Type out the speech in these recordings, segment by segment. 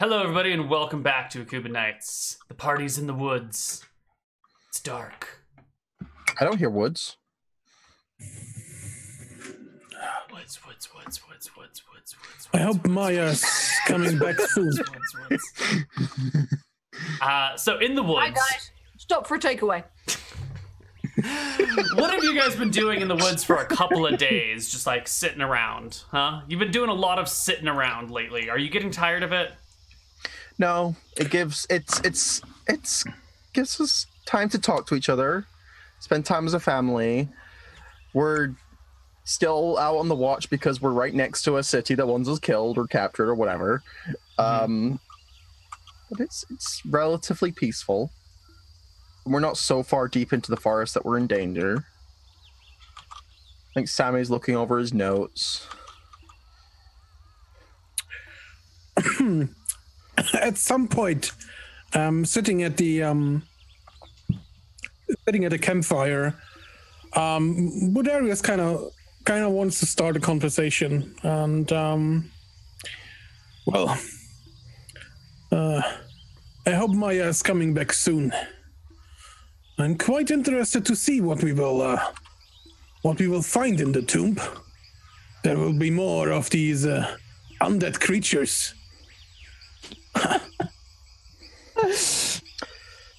Hello, everybody, and welcome back to Akuban Nights. The party's in the woods. It's dark. I don't hear woods. Woods. I hope Maya's coming back soon. So in the woods. Hi guys, stop for a takeaway. What have you guys been doing in the woods for a couple of days? Just like sitting around, huh? You've been doing a lot of sitting around lately. Are you getting tired of it? No, it gives gives us time to talk to each other, spend time as a family. We're still out on the watch because we're right next to a city that once was killed or captured or whatever. But it's relatively peaceful. We're not so far deep into the forest that we're in danger. I think Sammy's looking over his notes. At some point, sitting at the campfire, Budarius kind of wants to start a conversation, and I hope Maya's coming back soon. I'm quite interested to see what we will find in the tomb. There will be more of these undead creatures.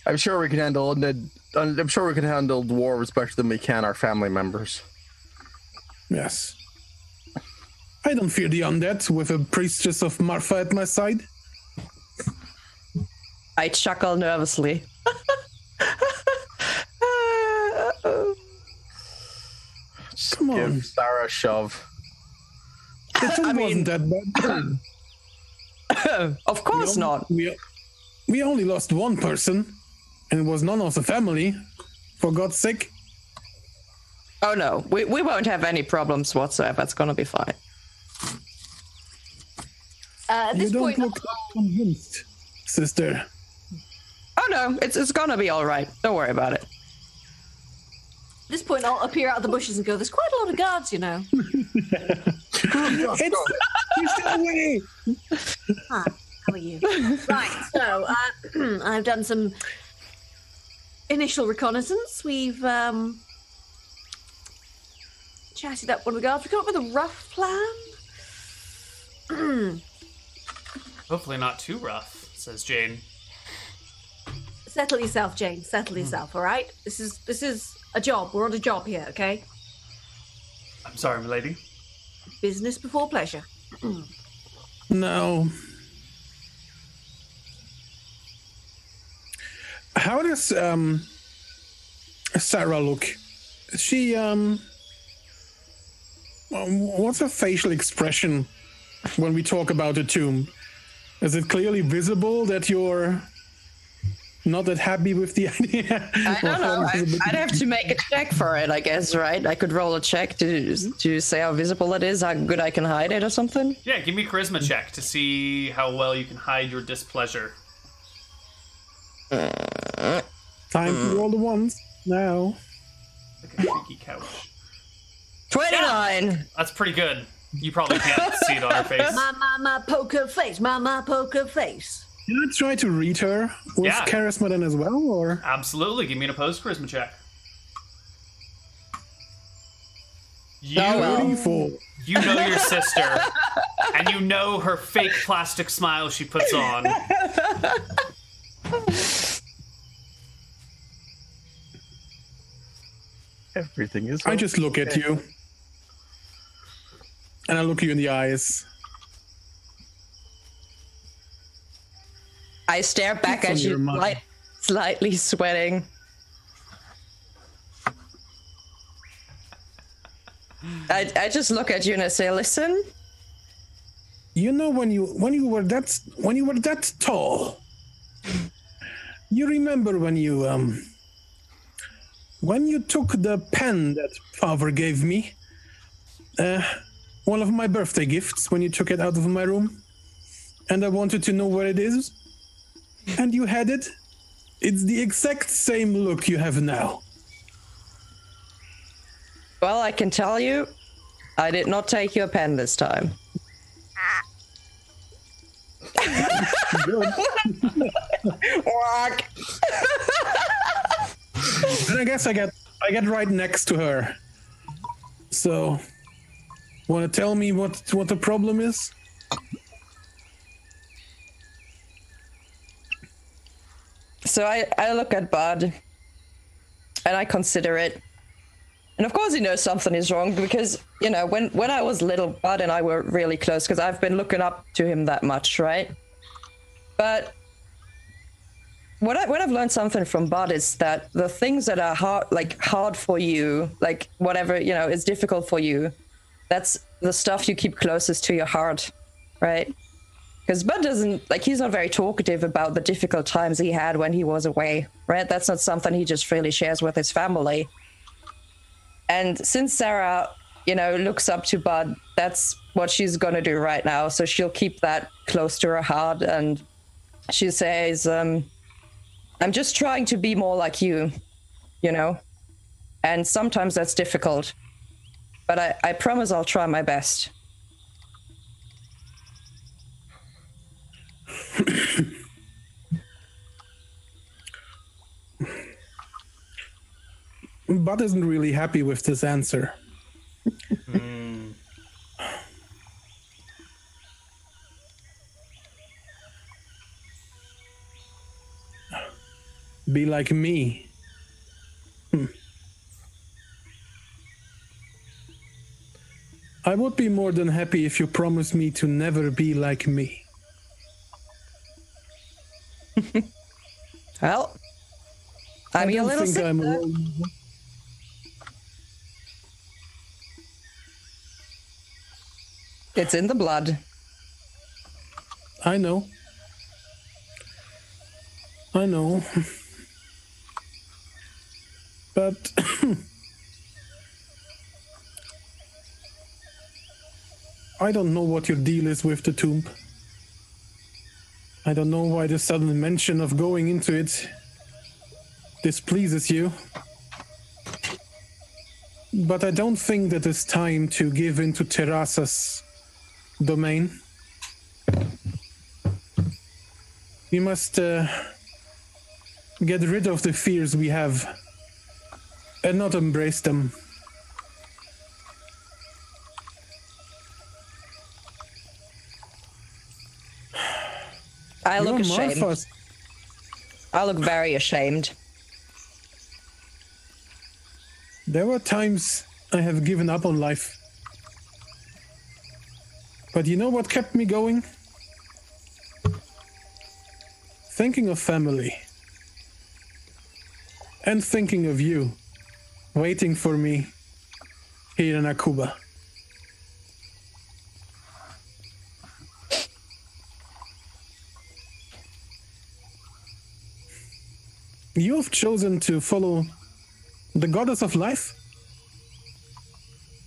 I'm sure we can handle dwarves better than we can our family members. Yes. I don't fear the undead with a priestess of Marfa at my side. I chuckle nervously. Come on. Give Sarah a shove. It wasn't that bad. Of course not. We only lost one person, and it was none of the family, for God's sake. Oh no, we won't have any problems whatsoever. It's gonna be fine. At this You don't point, look convinced, sister. Oh no, it's gonna be all right. Don't worry about it. At this point, I'll appear out of the bushes and go, there's quite a lot of guards, you know. He's still away. Hi, how are you? Right, so I've done some initial reconnaissance. We've chatted up one of the guards. We've come up with a rough plan. Hopefully not too rough, says Jane. Settle yourself, Jane. Settle yourself, all right? This is a job. We're on a job here, okay? I'm sorry, milady. Business before pleasure. No. How does Sarah look? Is she what's her facial expression when we talk about the tomb? Is it clearly visible that you're not that happy with the idea? I don't know. I'd have to make a check for it, I guess, right? I could roll a check to say how visible it is, how good I can hide it or something. Yeah, give me a charisma check to see how well you can hide your displeasure. Time to roll the ones now. Like a creaky couch. 29! Yeah, that's pretty good. You probably can't see it on her face. My poker face. My poker face. Can I try to read her with charisma then as well, or? Absolutely. Give me an opposed charisma check. You know your sister, and you know her fake plastic smile she puts on. Everything is. I just look at you, and I look you in the eyes. I stare back at you, slightly sweating. I just look at you and I say, "Listen, you know when you were that tall. You remember when you took the pen that Father gave me, one of my birthday gifts, when you took it out of my room, and I wanted to know where it is, and you had it. It's the exact same look you have now." Well, I can tell you, I did not take your pen this time. good. Walk. And I guess I get right next to her. So, want to tell me what the problem is? So I look at Bud, and I consider it. And of course he knows something is wrong, because, you know, when I was little, Bud and I were really close, because I've been looking up to him that much, right? But what I've learned something from Bud is that the things that are hard for you, like whatever, you know, is difficult for you, that's the stuff you keep closest to your heart, right? Because Bud doesn't, like, he's not very talkative about the difficult times he had when he was away, right? That's not something he just freely shares with his family. And since Sarah, you know, looks up to Bud, that's what she's going to do right now. So she'll keep that close to her heart. And she says, I'm just trying to be more like you, you know? And sometimes that's difficult. But I promise I'll try my best. Bud isn't really happy with this answer. Be like me. I would be more than happy if you promised me to never be like me. Well, I'm a little sick. It's in the blood. I know. But I don't know what your deal is with the tomb. I don't know why the sudden mention of going into it displeases you. But I don't think that it's time to give into Terrasa's domain. We must get rid of the fears we have and not embrace them. I look ashamed. I look very ashamed. There were times I have given up on life. But you know what kept me going? Thinking of family. And thinking of you, waiting for me here in Akuban. You have chosen to follow the goddess of life.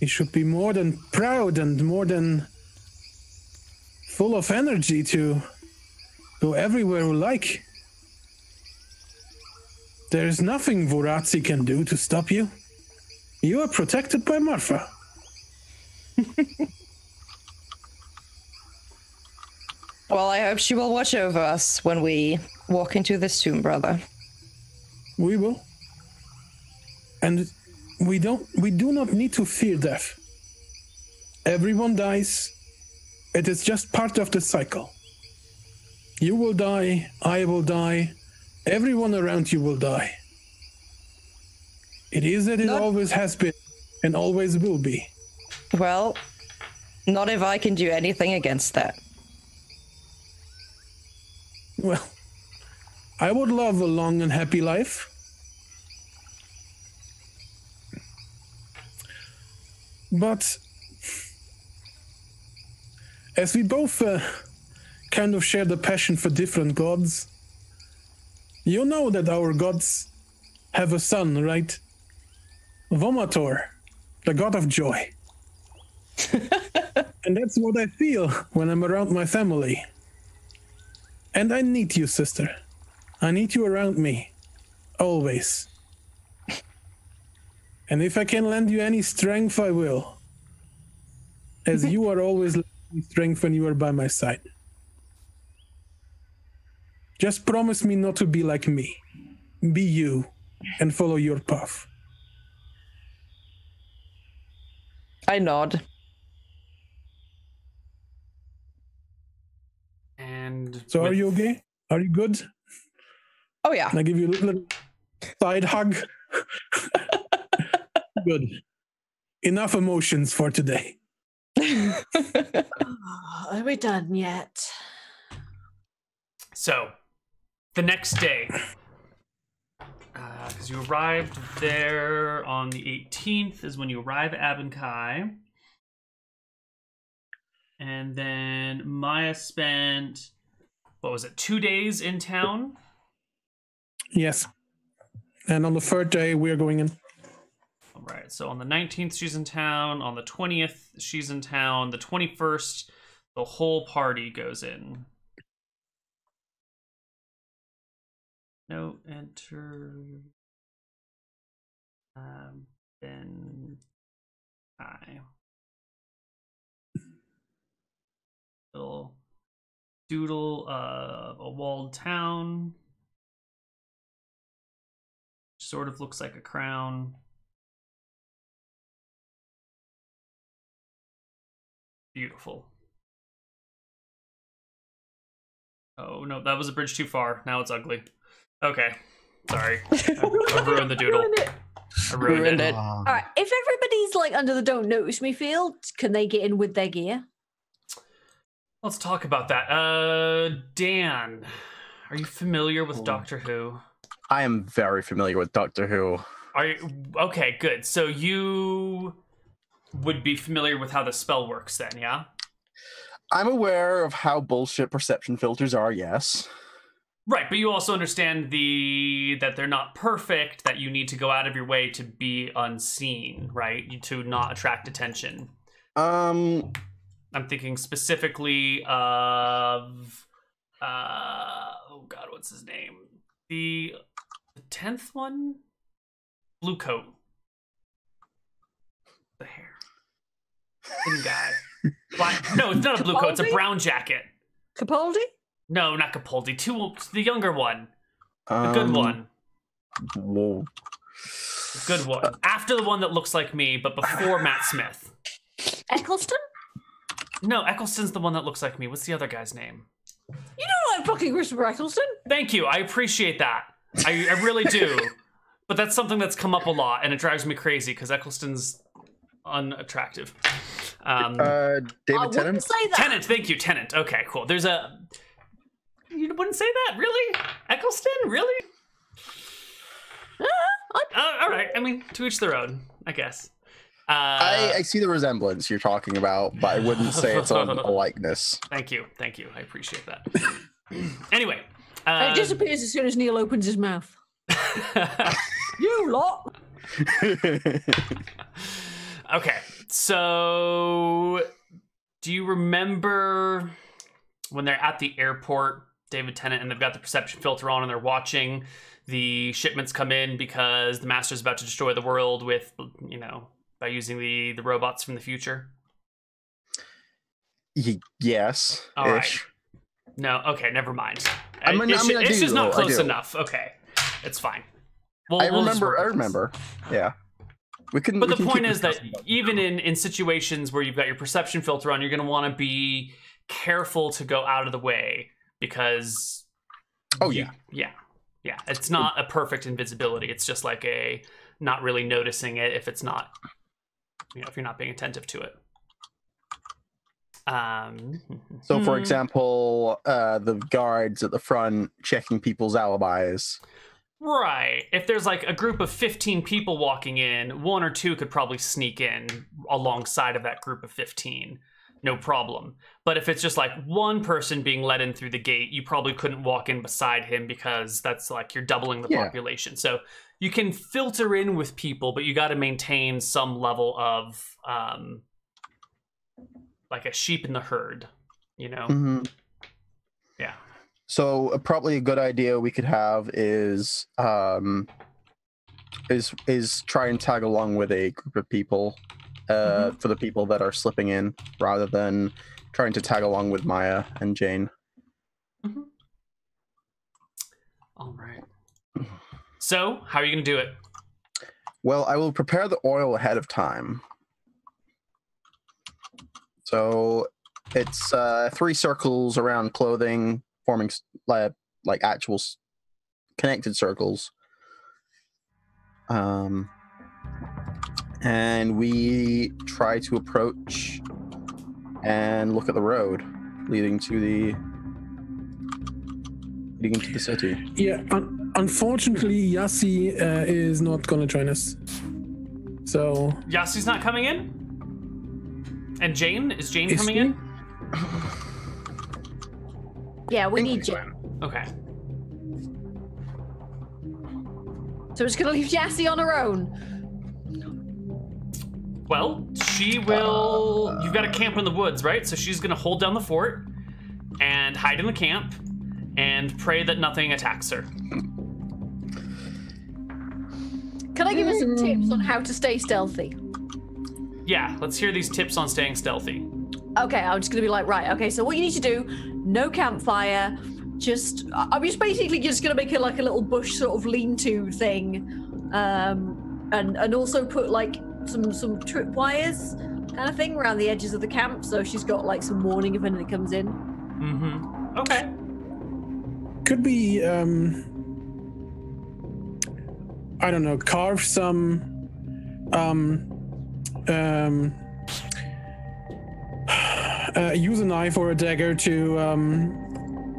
You should be more than proud and more than full of energy to go everywhere you like. There is nothing Vorazzi can do to stop you. You are protected by Marfa. Well, I hope she will watch over us when we walk into this tomb, brother. We will. And we do not need to fear death. Everyone dies. It is just part of the cycle. You will die, I will die, everyone around you will die. It is that it always has been and always will be. Well, not if I can do anything against that. Well, I would love a long and happy life. But as we both kind of share the passion for different gods, you know that our gods have a son, right? Vomator, the god of joy. And that's what I feel when I'm around my family. And I need you, sister. I need you around me. Always. And if I can lend you any strength, I will. As you are always lending me strength when you are by my side. Just promise me not to be like me. Be you and follow your path. I nod. And So are you okay? Are you good? Oh yeah. Can I give you a little side hug? Good. Enough emotions for today. Are we done yet? So, the next day, because you arrived there on the 18th is when you arrive at Abenkai. And then Maya spent, 2 days in town? Yes. And on the third day, we're going in. All right, so on the 19th, she's in town. On the 20th, she's in town. The 21st, the whole party goes in. No enter. Then I. Little doodle of a walled town. Sort of looks like a crown. Beautiful. Oh no, that was a bridge too far. Now it's ugly. Okay, sorry. I ruined the doodle. I ruined it. All right. If everybody's like under the "Don't Notice Me" field, can they get in with their gear? Let's talk about that. Dan, are you familiar with Doctor Who? I am very familiar with Doctor Who. Are you okay? Good. So you would be familiar with how the spell works, then, yeah? I'm aware of how bullshit perception filters are. Yes. Right, but you also understand that they're not perfect, that you need to go out of your way to be unseen, right? To not attract attention. I'm thinking specifically of oh god, what's his name? The 10th one? Blue coat. The hair. Thin guy. Black. No, it's not a blue coat, it's a brown jacket. Capaldi? No, not Capaldi. The younger one. The good one. Whoa. The good one. After the one that looks like me, but before Matt Smith. Eccleston? No, Eccleston's the one that looks like me. What's the other guy's name? You don't like fucking Christopher Eccleston? Thank you. I appreciate that. I really do. But that's something that's come up a lot, and it drives me crazy because Eccleston's unattractive. David Tennant? Say that. Tennant, thank you, Tennant. Okay, cool. There's a... You wouldn't say that? Really? Eccleston? Really? All right. I mean, to each their own, I guess. I see the resemblance you're talking about, but I wouldn't say it's on a likeness. Thank you. Thank you. I appreciate that. Anyway. It disappears as soon as Neal opens his mouth. You lot! Okay. So, do you remember when they're at the airport, David Tennant, and they've got the perception filter on and they're watching the shipments come in because the master's about to destroy the world with, by using the robots from the future? Yes. All right. No, okay, never mind. It's just not close enough. Okay, it's fine. I remember. Yeah. But the point is that even in situations where you've got your perception filter on, you're going to want to be careful to go out of the way because... Yeah. It's not a perfect invisibility. It's just like a not really noticing it if it's not, if you're not being attentive to it. So, for example, the guards at the front checking people's alibis. Right. If there's like a group of 15 people walking in, 1 or 2 could probably sneak in alongside of that group of 15. No problem. But if it's just like one person being let in through the gate, you probably couldn't walk in beside him because that's like you're doubling the population. So you can filter in with people, but you got to maintain some level of like a sheep in the herd, Mm-hmm. Yeah. So probably a good idea we could have is try and tag along with a group of people for the people that are slipping in, rather than trying to tag along with Maya and Jane. So, how are you going to do it? Well, I will prepare the oil ahead of time. So it's 3 circles around clothing, forming like actual connected circles. And we try to approach and look at the road leading to the city. Yeah, unfortunately, Yassi is not going to join us. So Yassi's not coming in? And Jane? Is Jane coming in? Yeah, we need Jane. Okay. So we're just gonna leave Yassi on her own. Well, she will... You've got a camp in the woods, right? So she's gonna hold down the fort and hide in the camp and pray that nothing attacks her. Can I give her some tips on how to stay stealthy? Yeah, let's hear these tips on staying stealthy. Okay, I'm just gonna be like, right, okay, so what you need to do, no campfire, I'm just basically just gonna make it like a little bush sort of lean-to thing. And also put like some trip wires kind of thing around the edges of the camp, so she's got like some warning if anything comes in. Mm-hmm. Okay. Could be, I don't know, carve some, use a knife or a dagger to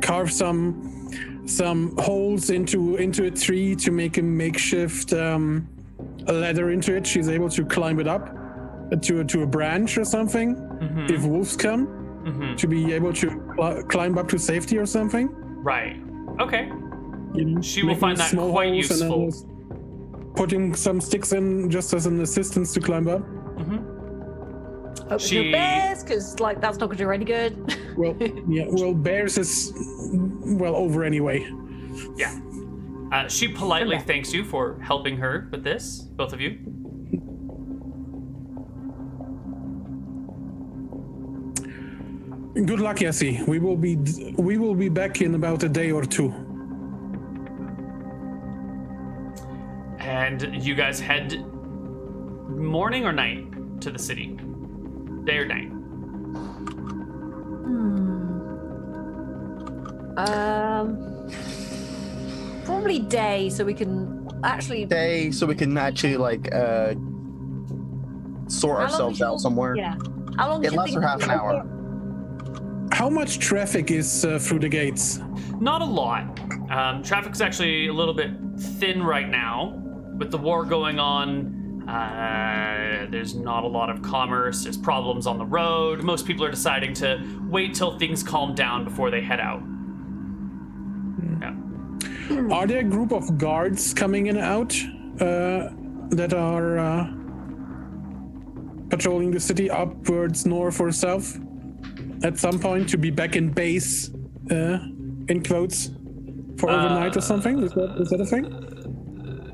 carve some holes into a tree to make a makeshift ladder into it. She's able to climb it up to a branch or something. Mm-hmm. If wolves come, to be able to climb up to safety or something. Right. Okay. You know, She will find that small quite holes and then useful. just putting some sticks in just as an assistance to climb up. Open your bears, because like that's not gonna do her any good. Well, yeah. Well, bears is over anyway. Yeah. She politely thanks you for helping her with this, both of you. Good luck, Yassi. We will be back in about a day or two. And you guys head morning or night to the city? Day or night? Probably day, so we can actually like sort ourselves out somewhere. Yeah. How long? It lasts for half an hour. How much traffic is through the gates? Not a lot. Traffic's actually a little bit thin right now. With the war going on, there's not a lot of commerce. There's problems on the road. Most people are deciding to wait till things calm down before they head out. Yeah. Are there a group of guards coming in and out that are patrolling the city upwards, north or south at some point to be back in base, in quotes, for overnight or something? Is that a thing?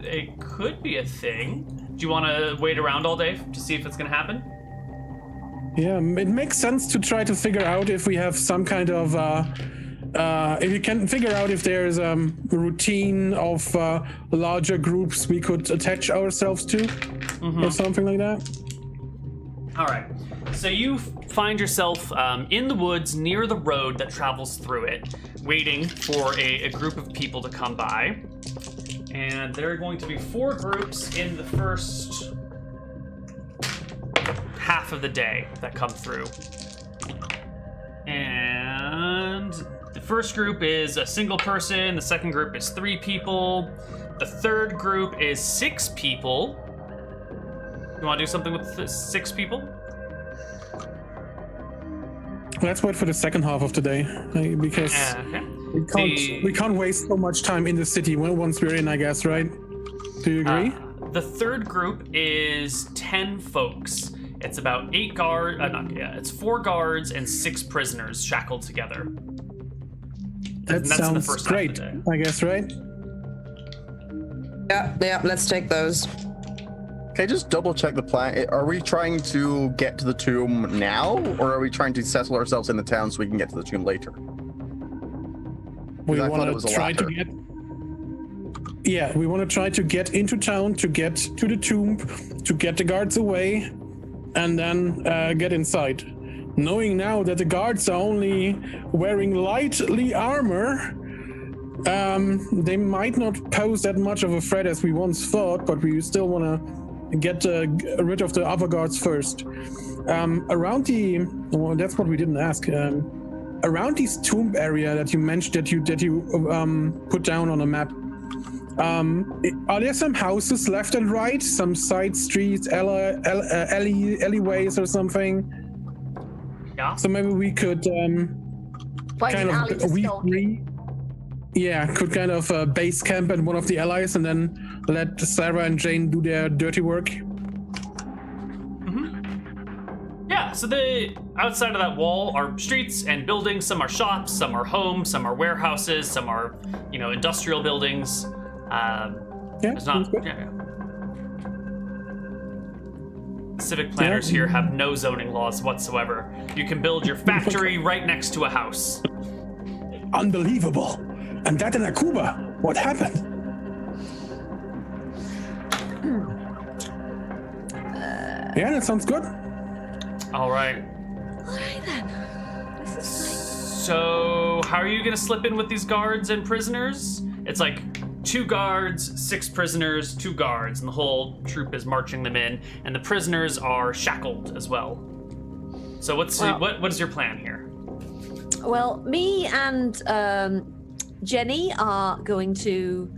It could be a thing. Do you want to wait around all day to see if it's going to happen? Yeah, it makes sense to try to figure out if we have some kind of, if you can figure out if there's a routine of larger groups we could attach ourselves to, or something like that. All right. So you find yourself in the woods near the road that travels through it, waiting for a group of people to come by. And there are going to be 4 groups in the first half of the day that come through. And the first group is a single person, the second group is 3 people, the third group is 6 people. You want to do something with the 6 people? Let's wait for the second half of the day, because we can't waste so much time in the city once we're in, I guess, right? Do you agree? The third group is 10 folks. It's about 8 guards. It's 4 guards and 6 prisoners shackled together. That sounds great, I guess, right? Yeah, let's take those. Okay, just double check the plan. Are we trying to get to the tomb now, or are we trying to settle ourselves in the town so we can get to the tomb later? We want to try to get... Yeah, we want to try to get into town, to get to the tomb, to get the guards away, and then get inside. Knowing now that the guards are only wearing lightly armor, they might not pose that much of a threat as we once thought, but we still want to get rid of the other guards first. Around well, that's what we didn't ask. Around this tomb area that you mentioned, that you put down on a map, are there some houses left and right, some side streets, alleyways or something? Yeah. So maybe we could Find an alley to stalk it. could kind of base camp at one of the allies and then let Sarah and Jane do their dirty work. Yeah, so the outside of that wall are streets and buildings. Some are shops, some are homes, some are warehouses, some are, industrial buildings. It's not. Yeah. Civic planners here have no zoning laws whatsoever. You can build your factory right next to a house. Unbelievable. And that in Akuban. What happened? Yeah, that sounds good. All right. All right then. This is So, how are you gonna slip in with these guards and prisoners? It's like 2 guards, 6 prisoners, 2 guards, and the whole troop is marching them in, and the prisoners are shackled as well. So what is your plan here? Well, me and Jenny are going to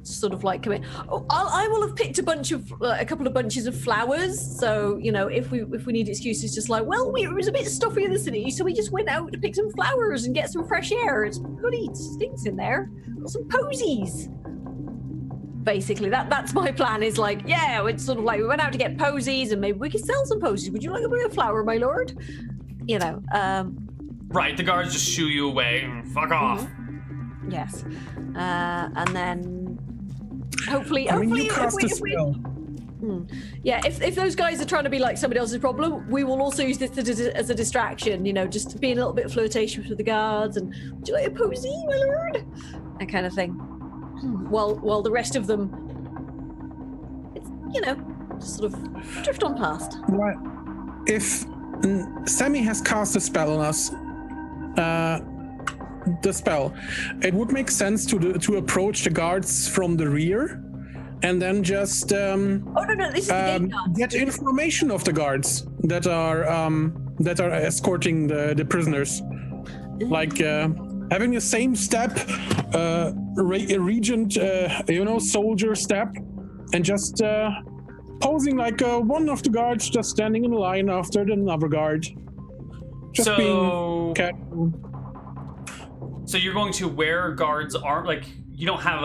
sort of like come in. I will have picked a couple of bunches of flowers. So if we need excuses, just like, well, it was a bit stuffy in the city, so we just went out to pick some flowers and get some fresh air. It's bloody stinks in there. Got some posies. Basically, that's my plan. Is like, yeah, it's sort of like we went out to get posies, and maybe we could sell some posies. Would you like a bit of flower, my lord? Right, the guards just shoo you away and fuck off. Yes. And then hopefully you cast a spell. if those guys are trying to be like somebody else's problem, we will also use this as a distraction, just to be a little bit flirtatious with the guards and, would you like a posy, my lord? That kind of thing. While the rest of them, just sort of drift on past. Right. If Sammy has cast a spell on us, the spell, it would make sense to approach the guards from the rear and then just this is the gate guards. Get information of the guards that are escorting the prisoners, like having the same step, regent soldier step, and just posing like one of the guards just standing in line after another guard, just being casual. So you're going to wear guards' arm, like you don't have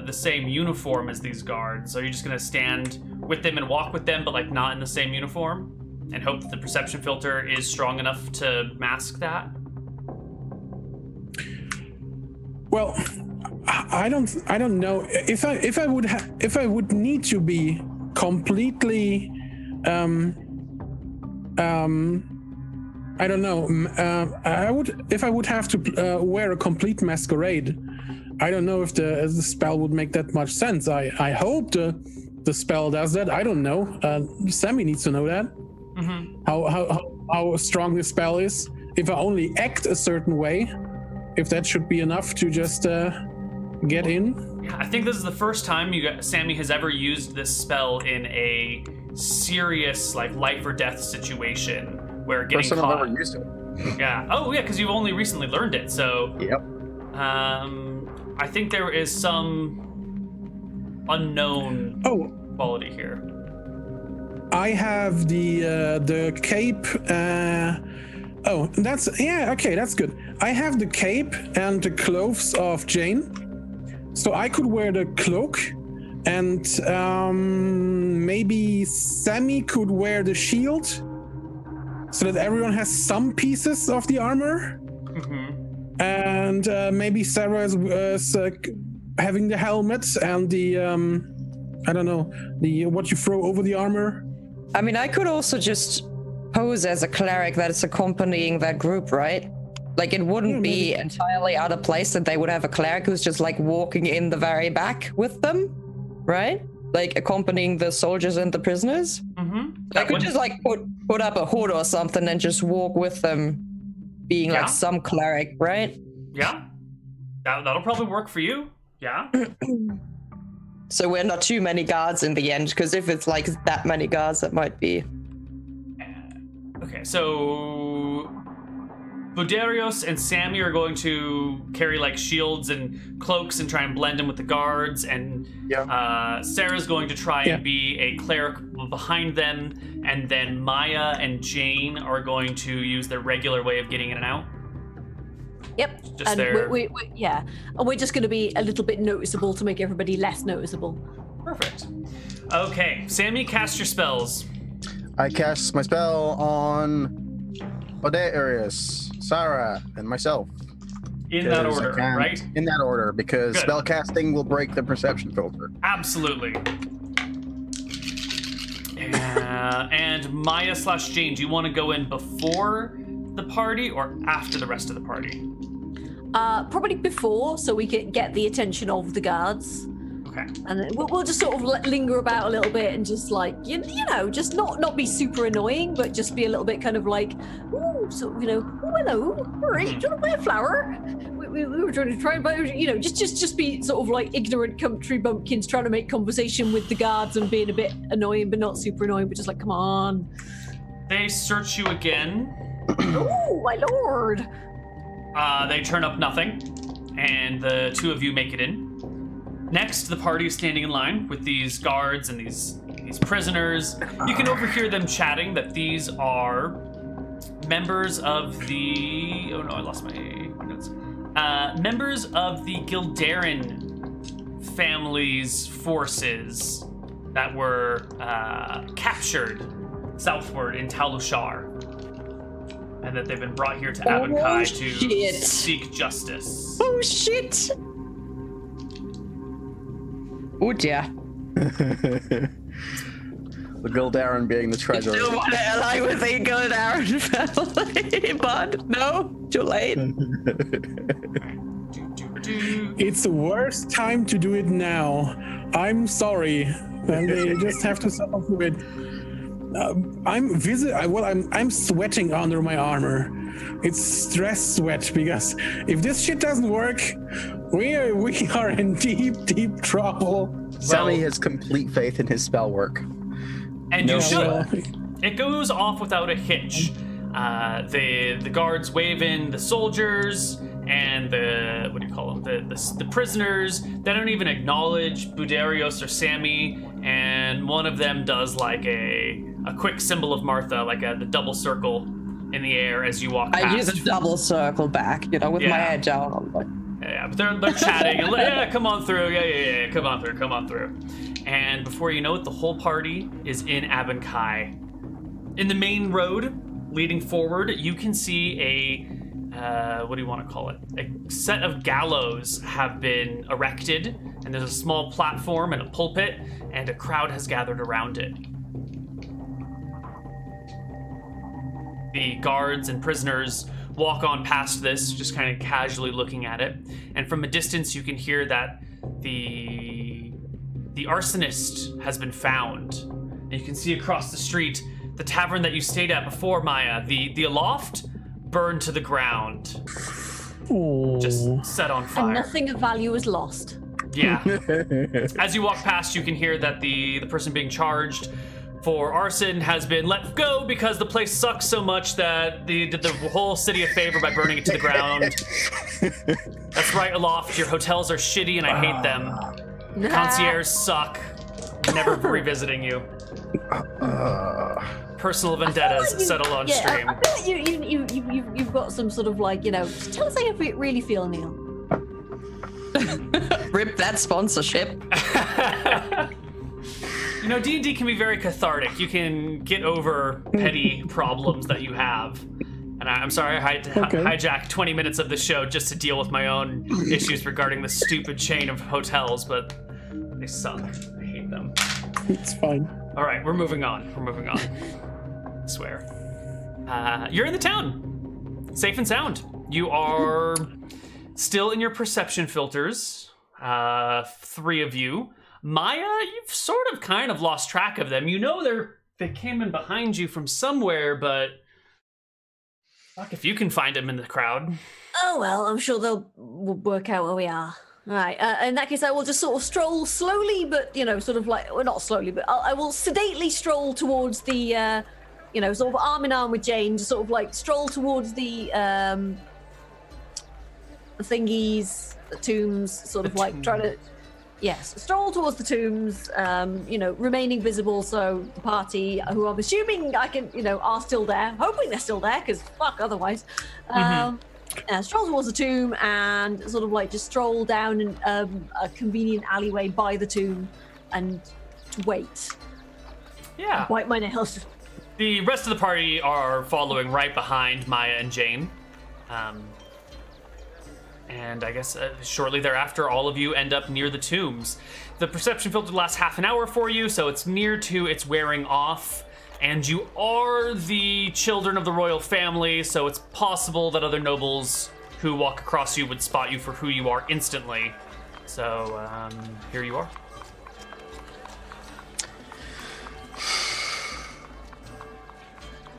the same uniform as these guards. Are you just going to stand with them and walk with them, but like not in the same uniform, and hope that the perception filter is strong enough to mask that? Well, I don't know if I would need to be completely I don't know. I would have to wear a complete masquerade. I don't know if the spell would make that much sense. I hope the spell does that. I don't know. Sammy needs to know that. Mm-hmm. How strong the spell is. If I only act a certain way, if that should be enough to just get in. Yeah, I think this is the first time Sammy has ever used this spell in a serious life or death situation. Where getting First time caught. I've ever used it. Yeah. Oh, yeah, because you've only recently learned it. So. Yep. I think there is some unknown quality here. I have the cape. That's good. I have the cape and the clothes of Jane, so I could wear the cloak, and maybe Sammy could wear the shield. So that everyone has some pieces of the armor, and maybe Sarah is having the helmet and the what you throw over the armor. I mean, I could also just pose as a cleric that is accompanying that group, right? Like, it wouldn't be entirely out of place that they would have a cleric who's just, like, walking in the very back with them, right? Like, accompanying the soldiers and the prisoners. They could just, like, put up a hood or something and just walk with them, being, like, some cleric, right? Yeah. That'll probably work for you. Yeah. So we're not too many guards in the end, because if it's, like, that many guards, that might be... Okay, so... Buderios and Sammy are going to carry like shields and cloaks and try and blend in with the guards, and Sarah's going to try and be a cleric behind them, and then Maya and Jane are going to use their regular way of getting in and out. Yep. Just and and we're just going to be a little bit noticeable to make everybody less noticeable. Perfect. Okay, Sammy, cast your spells. I cast my spell on Buderios, Sarah, and myself. In that order, right? In that order, because spell casting will break the perception filter. Absolutely. And Maya / Jane, do you want to go in before the party or after the rest of the party? Probably before, so we can get the attention of the guards. Okay. And then we'll just sort of linger about a little bit and just like, you know, just not be super annoying, but just be a little bit kind of like, ooh, so, you know, oh, hello, all right, do you want to buy a flower? We were trying to buy, you know, just be sort of like ignorant country bumpkins trying to make conversation with the guards and being a bit annoying, but not super annoying, but just like, come on. They search you again. Oh, my lord. They turn up nothing, and the two of you make it in. Next, the party is standing in line with these guards and these prisoners. You can overhear them chatting that these are members of the... Oh no, I lost my notes. Members of the Gildarin family's forces that were captured southward in Talushar. And that they've been brought here to Abenkai to seek justice. Oh, shit! Oh, dear. The Gildarin being the treasure. You don't want to ally with the Gildarin family, bud. No, too late. It's the worst time to do it now. I'm sorry. And they just have to suffer through it. I'm sweating under my armor. It's stress sweat, because if this shit doesn't work, we are in deep trouble. Sammy has complete faith in his spell work. And you should. It goes off without a hitch. The guards wave in the soldiers and the, what do you call them? The prisoners. They don't even acknowledge Buderios or Sammy, and one of them does like a quick symbol of Martha, like the double circle in the air as you walk past. I use a double circle back, you know, with my head down. I'm like... Yeah, but they're chatting and yeah, come on through. Yeah, come on through. And before you know it, the whole party is in Abenkai. In the main road leading forward, you can see a what do you want to call it? A set of gallows have been erected, and there's a small platform and a pulpit, and a crowd has gathered around it. The guards and prisoners walk on past this, just kind of casually looking at it. And from a distance, you can hear that the arsonist has been found. And you can see across the street the tavern that you stayed at before, Maya. The aloft burned to the ground. Aww. Just set on fire. And nothing of value is lost. Yeah. As you walk past, you can hear that the person being charged for arson has been let go because the place sucks so much that they did the whole city a favor by burning it to the ground. That's right, Aloft. Your hotels are shitty and I hate them. Concierge suck. Never revisiting you. Personal vendettas settled on stream. I feel like you've got some sort of like, you know, just tell us how you really feel, Neal. Rip that sponsorship. You know, D&D can be very cathartic. You can get over petty problems that you have. And I'm sorry I had to hijack 20 minutes of the show just to deal with my own issues regarding the stupid chain of hotels, but they suck. I hate them. It's fine. All right, we're moving on. I swear. You're in the town. Safe and sound. You are still in your perception filters. 3 of you. Maya, you've sort of kind of lost track of them. You know they came in behind you from somewhere, but fuck if you can find them in the crowd. Oh, well, I'm sure they'll work out where we are. All right, in that case, I will just sort of stroll slowly, but, sort of like, well, not slowly, but I will sedately stroll towards the, sort of arm in arm with Jane, to sort of like stroll towards the thingies, the tombs, sort of like try to, stroll towards the tombs, remaining visible so the party, who I'm assuming are still there, hoping they're still there, because fuck otherwise. Stroll towards the tomb and sort of like just stroll down a convenient alleyway by the tomb and wait. Yeah. Wipe my nails. The rest of the party are following right behind Maya and Jane. And I guess shortly thereafter, all of you end up near the tombs. The perception filter lasts half an hour for you, so it's near to its wearing off. And you are the children of the royal family, so it's possible that other nobles who walk across you would spot you for who you are instantly. So, here you are.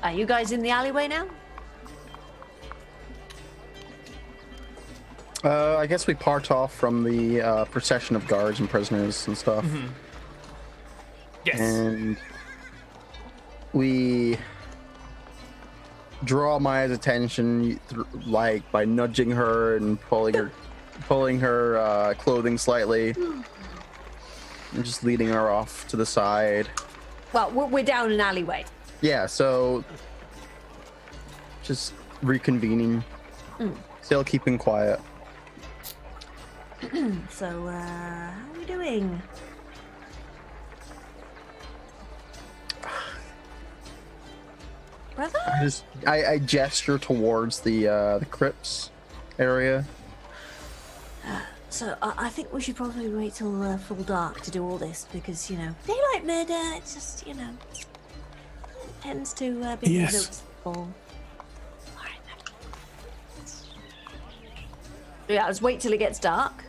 Are you guys in the alleyway now? I guess we part off from the procession of guards and prisoners and stuff. Mm-hmm. Yes. And we draw Maya's attention like by nudging her and pulling her clothing slightly and just leading her off to the side. Well, we're down an alleyway. Yeah, so just reconvening, still keeping quiet. So, how are we doing? Brother? I gesture towards the crypts area. So I think we should probably wait till full dark to do all this because daylight murder. It's just tends to be noticeable. All right. Yeah, let's wait till it gets dark.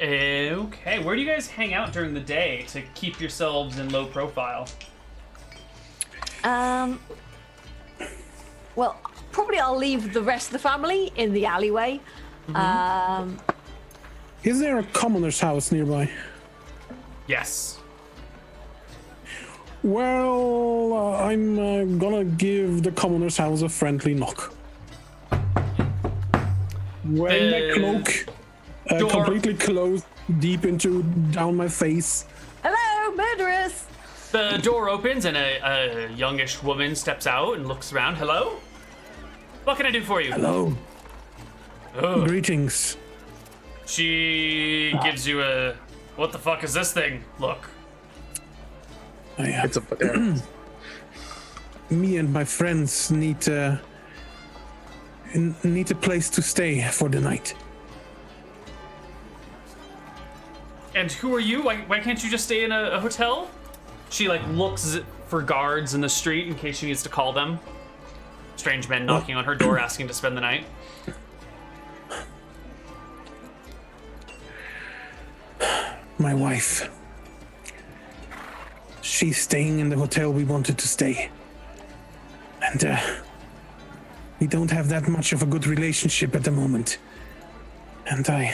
Okay, where do you guys hang out during the day to keep yourselves in low profile? Well, probably I'll leave the rest of the family in the alleyway. Is there a commoner's house nearby? Yes. Well, I'm gonna give the commoner's house a friendly knock. Wearing my cloak, completely closed, deep down my face. Hello, murderers! The door opens and a youngish woman steps out and looks around. Hello? What can I do for you? Hello. Oh. Greetings. She gives you a, what the fuck is this thing? Look. It's a Me and my friends need a place to stay for the night. And who are you? Why can't you just stay in a hotel? She looks for guards in the street in case she needs to call them. Strange men knocking on her door asking to spend the night. My wife. She's staying in the hotel we wanted to stay. And we don't have that much of a good relationship at the moment. And I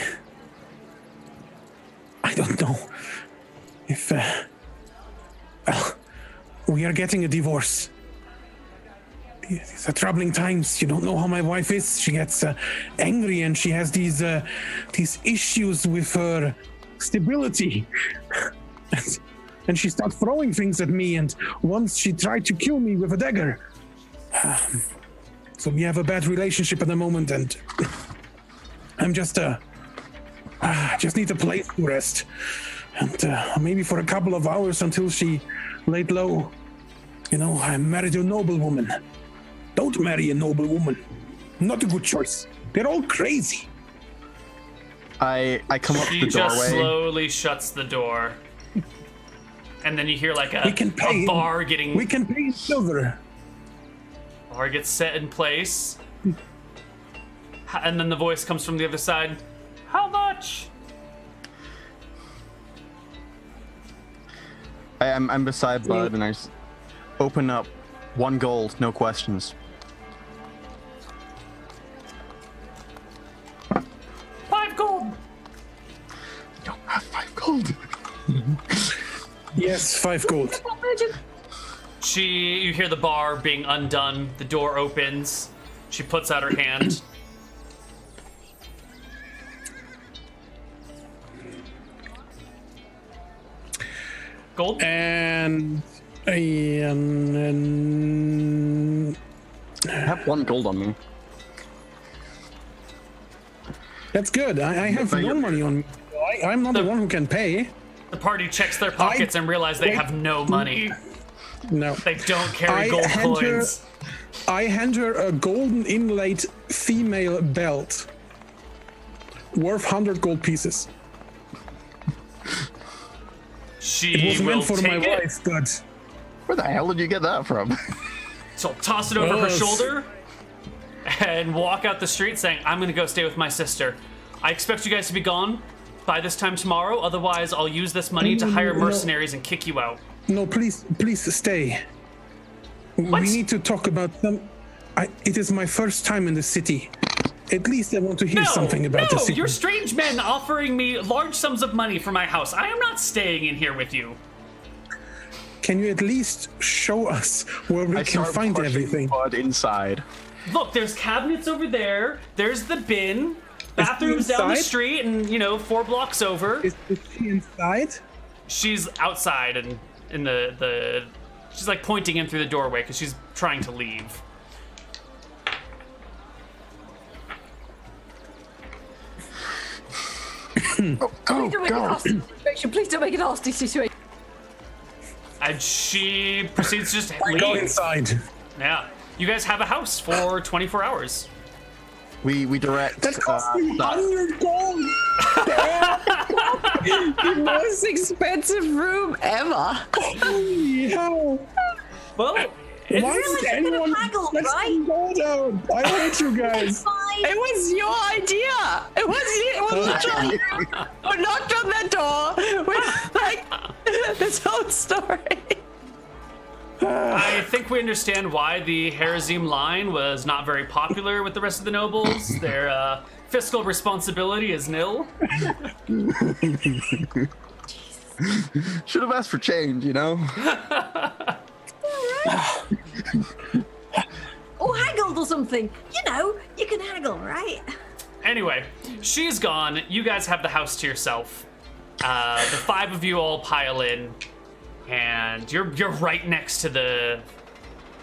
don't know if we are getting a divorce. These are troubling times. You don't know how my wife is. She gets angry and she has these issues with her stability. And she starts throwing things at me, and once she tried to kill me with a dagger. So we have a bad relationship at the moment, and I'm just need a place to rest. And maybe for a couple of hours until she laid low. I married a noblewoman. Don't marry a noblewoman. Not a good choice. They're all crazy. I come up the doorway. She just slowly shuts the door. And then you hear a bar getting... We can pay silver. Bar gets set in place. And then the voice comes from the other side. How much? I'm beside Bud, and I just open up 1 gold, no questions. 5 gold. I don't have 5 gold. Yes, 5 gold. You hear the bar being undone. The door opens. She puts out her hand. Gold? And I have 1 gold on me. That's good. I have no money on me. I'm not the one who can pay. The party checks their pockets and realize they have no money. No. They don't carry gold coins. I hand her a golden inlaid female belt worth 100 gold pieces. It was meant for my wife, but... Where the hell did you get that from? So toss it over her shoulder and walk out the street saying, I'm going to go stay with my sister. I expect you guys to be gone by this time tomorrow. Otherwise, I'll use this money to hire mercenaries and kick you out. No, please stay. What? We need to talk about some... It is my first time in the city. At least I want to hear something about the city. You're strange men offering me large sums of money for my house. I am not staying in here with you. Can you at least show us where we can find everything? Bud inside. Look, there's cabinets over there. There's the bin. Bathrooms down the street and, 4 blocks over. Is she inside? She's outside and in the she's like pointing in through the doorway because she's trying to leave. Go. Please don't make it a nasty situation. And she proceeds to just leave. Go inside. Yeah. You guys have a house for 24 hours. We direct. That cost me 100 gold. The most expensive room ever. Holy hell. Well, why did anyone let some gold out? I hate you guys. It was your idea. It was literally we knocked on that door with this whole story. I think we understand why the Harazim line was not very popular with the rest of the nobles. Their fiscal responsibility is nil. Should have asked for change, Or haggled or something. You can haggle, right? Anyway, she's gone. You guys have the house to yourself. The 5 of you all pile in. And you're right next to the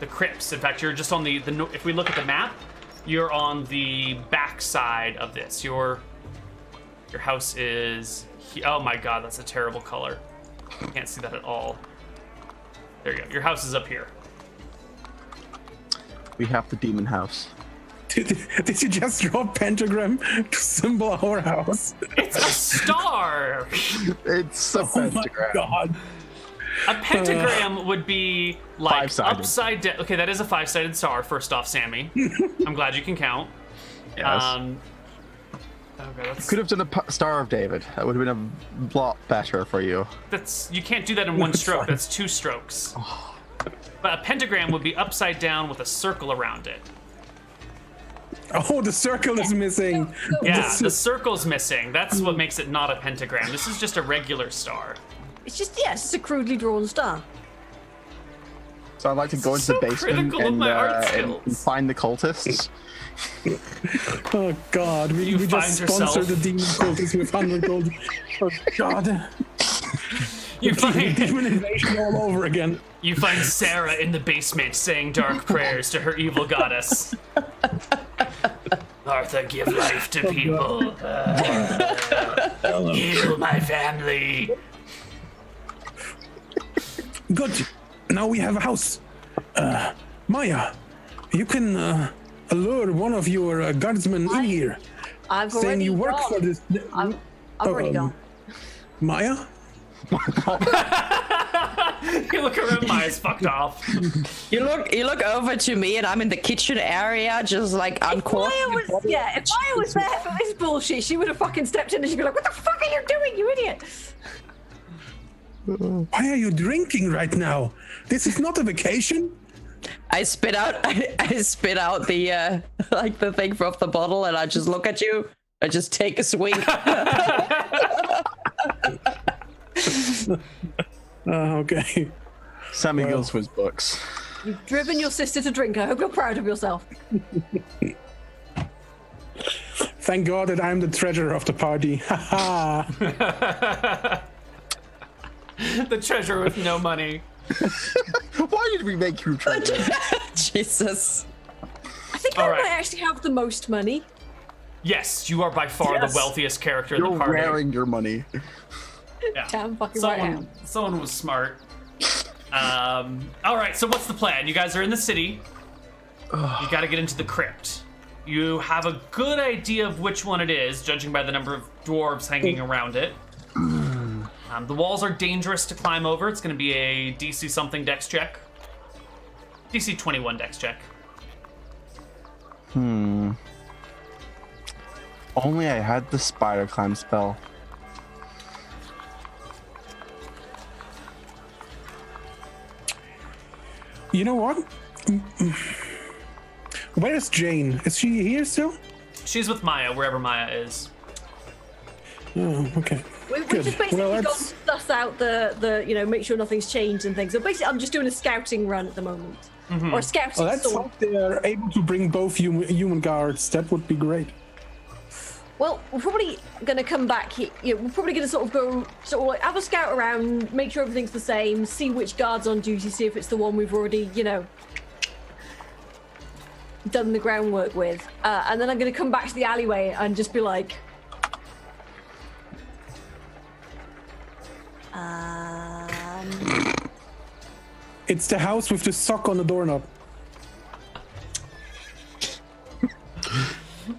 crypts. In fact, you're just on the if we look at the map, you're on the back side of this. Your house is oh my god, that's a terrible color. I can't see that at all. There you go. Your house is up here. We have the demon house. Did you just draw a pentagram to symbol our house? It's a star. It's a pentagram. Oh my god. A pentagram would be like 5-sided. upside down. Okay, that is a 5-sided star. First off, Sammy, I'm glad you can count. Yes. Okay, Could have done a Star of David. That would have been a lot better for you. you can't do that in one stroke. That's 2 strokes. But a pentagram would be upside down with a circle around it. Oh, the circle is missing. Yeah, the circle's missing. That's what makes it not a pentagram. This is just a regular star. It's just a crudely drawn star. So I'd like to go into the basement and find the cultists. Oh god, we just sponsored the demon cultists with 100 gold. Oh god. You find demon invasion all over again. You find Sarah in the basement saying dark prayers to her evil goddess. Arthur, give life to people. Heal my family. Good. Now we have a house. Maya, you can allure one of your guardsmen in here. I've saying already you work gone. for this. I've already gone. Maya? You look around, Maya's fucked off. You look over to me, and I'm in the kitchen area, just like uncorking. If Maya was there for this bullshit, she would have fucking stepped in and she'd be like, "What the fuck are you doing, you idiot?" Why are you drinking right now? This is not a vacation. I spit out the like the thing from the bottle, and I just look at you. I just take a swig. Okay. Sammy goes for his books. You've driven your sister to drink. I hope you're proud of yourself. Thank God that I'm the treasurer of the party. The treasurer with no money. Why did we make you treasure? Jesus. I think I might actually have the most money. Yes, you are by far the wealthiest character in the party. You're wearing your money. Yeah. Damn fucking right I am. Someone was smart. All right, so what's the plan? You guys are in the city. You got to get into the crypt. You have a good idea of which one it is, judging by the number of dwarves hanging around it. The walls are dangerous to climb over. It's going to be a DC something dex check. DC 21 dex check. Only I had the spider climb spell. You know what? Where's Jane? Is she here still? She's with Maya, wherever Maya is. Oh, okay. We've Good. just basically Well, got to suss out the make sure nothing's changed and things. So basically, I'm just doing a scouting run at the moment. Or a scouting let's sword. hope they're able to bring both human guards. That would be great. Well, we're probably going to come back here. We're probably going to sort of like have a scout around, make sure everything's the same, see which guard's on duty, see if it's the one we've already, done the groundwork with. And then I'm going to come back to the alleyway and just be like, It's the house with the sock on the doorknob.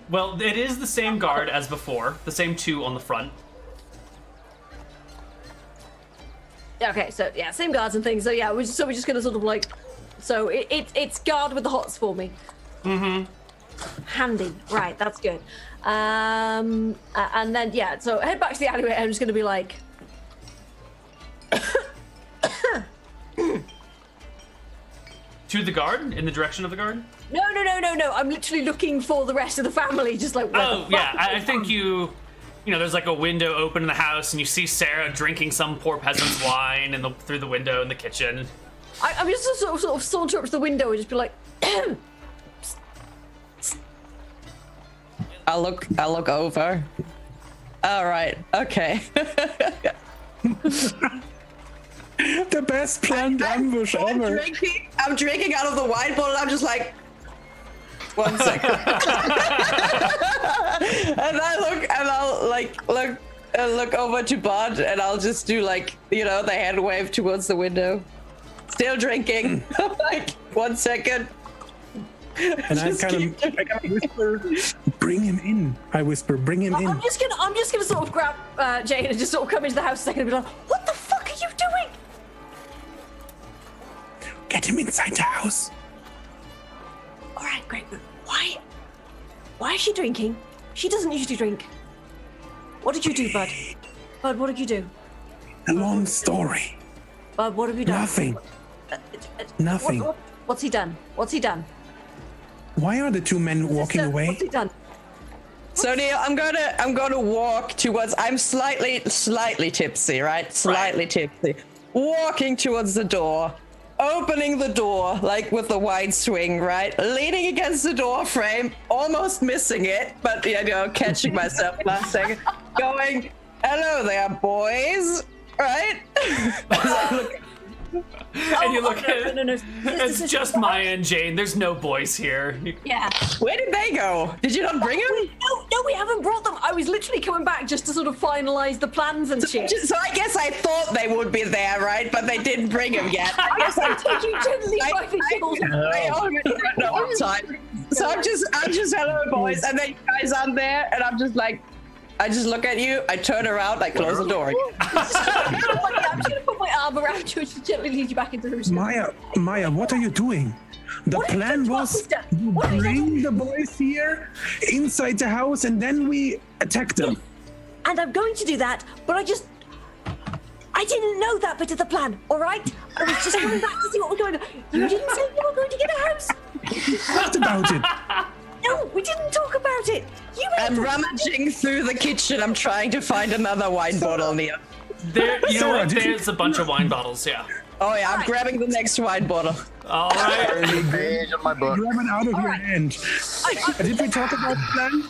Well, it is the same guard as before. The same two on the front. okay, so yeah, same guards and things. So yeah, we're just going to sort of like, so it's guard with the hots for me. Handy, right? That's good. And then yeah, so head back to the alleyway. I'm just going to be like. To the guard? In the direction of the guard? No. I'm literally looking for the rest of the family, just like. Oh, yeah. I think there's like a window open in the house, and you see Sarah drinking some poor peasant's wine through the window in the kitchen. I'm just sort of saunter up to the window and just be like. I'll look over. All right. Okay. The best planned ambush ever. I'm drinking out of the wine bottle. I'm just like, 1 second. And I'll look over to Bud, and I'll just do the hand wave towards the window. Still drinking. Like 1 second. And I kind of whisper, "Bring him in." I whisper, "Bring him in." I'm just gonna sort of grab Jane and just sort of come into the house a second and be like, "What the fuck are you doing?" Get him inside the house. All right, great. But why is she drinking? She doesn't usually drink. What did you do, Bud? Bud, what did you do? A long story. Bud, what have you done? Nothing. Nothing. What's he done? What's he done? Why are the two men walking away? What's he done? So Neal, I'm gonna walk towards. I'm slightly tipsy, right? Slightly tipsy. Walking towards the door, opening the door like with the wide swing, right? Leaning against the door frame, almost missing it, but catching myself last second. Going, "Hello there, boys," right? And you look at it. It's just Maya and Jane. There's no boys here. Yeah. Where did they go? Did you not bring them? No, we haven't brought them. I was literally coming back just to sort of finalize the plans and shit. So I guess I thought they would be there, right? But they didn't bring them yet. I guess I told you to leave by the I already don't know what time. So I'm just hello boys, and then you guys aren't there, and I'm just like, I just look at you, I turn around, I close the door again. I'm just gonna put my arm around you and just gently lead you back into the room. Maya, what are you doing? The plan was to bring the boys here inside the house and then we attack them. And I'm going to do that, but I didn't know that bit of the plan, all right? I was just coming back to see what was going on. You didn't say you were going to get a house. We talked about it. No, we didn't talk about it. I'm rummaging through the kitchen. I'm trying to find another wine bottle, Neal. There's a bunch of wine bottles, yeah. Oh yeah, I'm grabbing the next wine bottle. All right. Page on my book. Grab it out of your hand. Did we talk about the plan?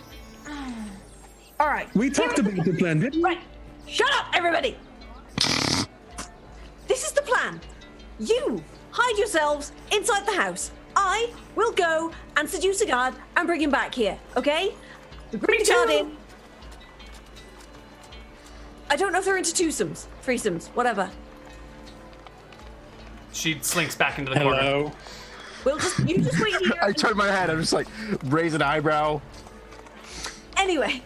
All right. We talked about the plan, didn't we? Right. Shut up, everybody. This is the plan. You hide yourselves inside the house. I will go and seduce a guard and bring him back here, okay? We bring the guard in. I don't know if they're into twosomes, threesomes, whatever. She slinks back into the corner. You just wait here. I turn my head. I'm just like raise an eyebrow. Anyway.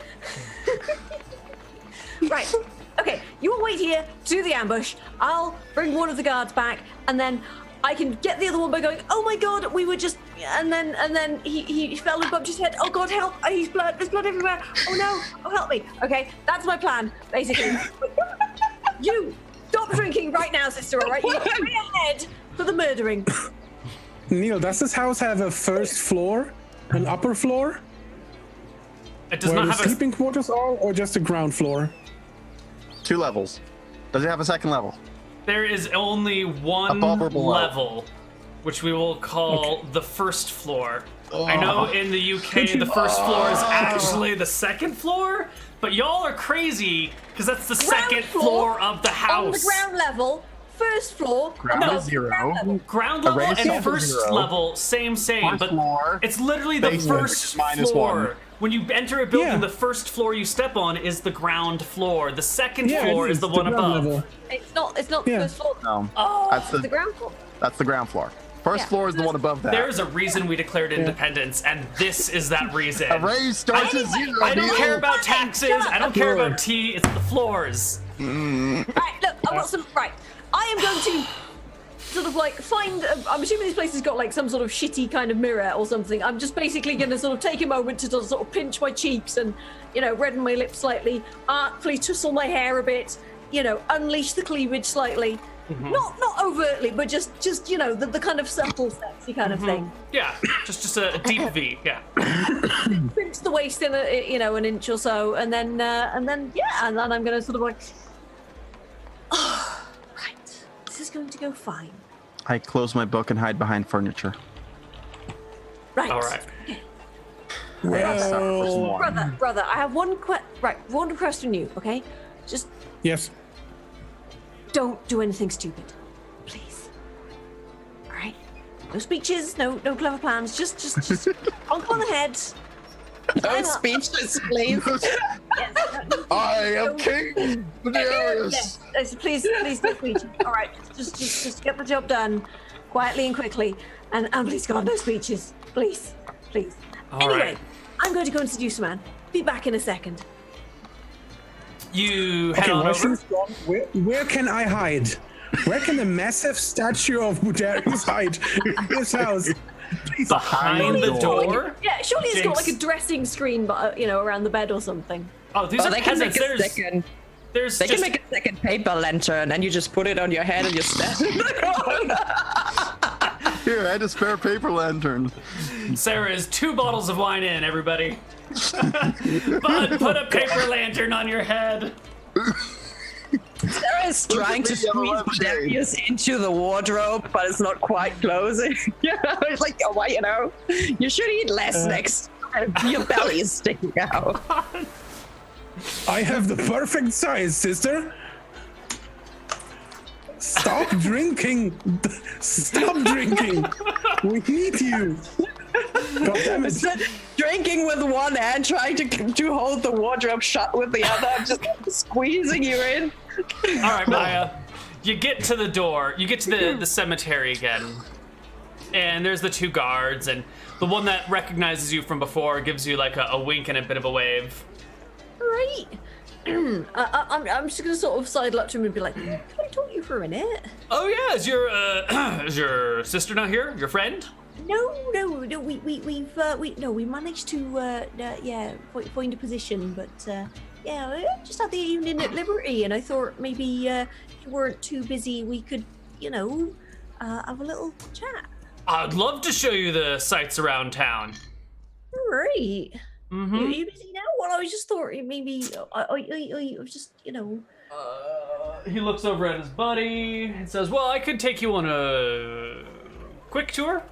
Right. Okay, you will wait here to do the ambush. I'll bring one of the guards back, and then I can get the other one by going, oh my god, we were just... And then he fell and bumped his head. Oh god, help! He's blood. There's blood everywhere. Oh no! Oh, help me. Okay, that's my plan, basically. You, stop drinking right now, sister, all right? You go ahead for the murdering. Neal, does this house have a first floor, an upper floor? It does where not the have sleeping quarters are, or just a ground floor? 2 levels. Does it have a second level? There is only one Above or below? level, which we will call the first floor. Oh. I know in the UK the first floor is actually the second floor, but y'all are crazy because that's the second floor of the house. On the ground level, first floor. Ground is 0. Ground level Erase and it to first 0. level, same, First but floor, it's literally the basement, first minus floor. 1. When you enter a building, Yeah. the first floor you step on is the ground floor. The second Yeah, floor it is the it's one ground above. level. It's not the Yeah. first floor. No. Oh, That's the ground floor. That's the ground floor. First Yeah. floor is the one above that. There is a reason we declared independence, and this is that reason. A raise starts at 0. I don't Neal. care about taxes. Shut up. I don't care about tea. It's the floors. Right, look, I've got some. Right, I am going to sort of like find. I'm assuming this place has got like some sort of shitty kind of mirror or something. I'm just basically going to sort of take a moment to sort of pinch my cheeks and, you know, redden my lips slightly, artfully tussle my hair a bit, you know, unleash the cleavage slightly. Not overtly, but just you know, the kind of subtle, sexy kind of thing. Yeah, just a deep V. Yeah. Pinch the waist in an inch or so, and then I'm going to sort of like, oh, right, this is going to go fine. I close my book and hide behind furniture. Right. All right. Well, Brother, I have one request from you, okay? Just yes. don't do anything stupid, please. All right? No speeches, no clever plans. Just honk on the head. No speeches, please. I am King Darius. Yes, please, no speeches. All right, just get the job done quietly and quickly, and please God, no speeches, please. All Anyway, right. I'm going to go and seduce a man. Be back in a second. You head Okay, on while over. she's gone, where can I hide? Where can the massive statue of Darius hide in this house? Please. Behind the door. Yeah, surely it's got Jinx. like a dressing screen, but around the bed or something. Oh, these are They can make peasants. a second. There's They just can make a second paper lantern, and you just put it on your head and you stand in the corner. Here, I had a spare paper lantern. Sarah is 2 bottles of wine in, everybody. Bud, put a paper lantern on your head. Sarah is trying to Yellow squeeze lampshade. Darius into the wardrobe, but it's not quite closing. You know, it's like, oh, wait, you know, you should eat less next time. Your belly is sticking out. I have the perfect size, sister. Stop drinking. Stop drinking. We need you. God damn it. Drinking with one hand, trying to hold the wardrobe shut with the other, just squeezing you in. All right, Maya. You get to the door. You get to the cemetery again. And there's the 2 guards, and the one that recognizes you from before gives you like a wink and a bit of a wave. Right. I'm just gonna sort of sidle up to him and be like, "Can I talk you for a minute. Oh yeah, is your sister not here? Your friend? No, we managed to find a position, but we just had the evening at Liberty, and I thought maybe if you weren't too busy, we could, have a little chat. I'd love to show you the sights around town. Right. Mm-hmm. Are you busy now? Well, I just thought maybe I was just, He looks over at his buddy and says, "Well, I could take you on a quick tour.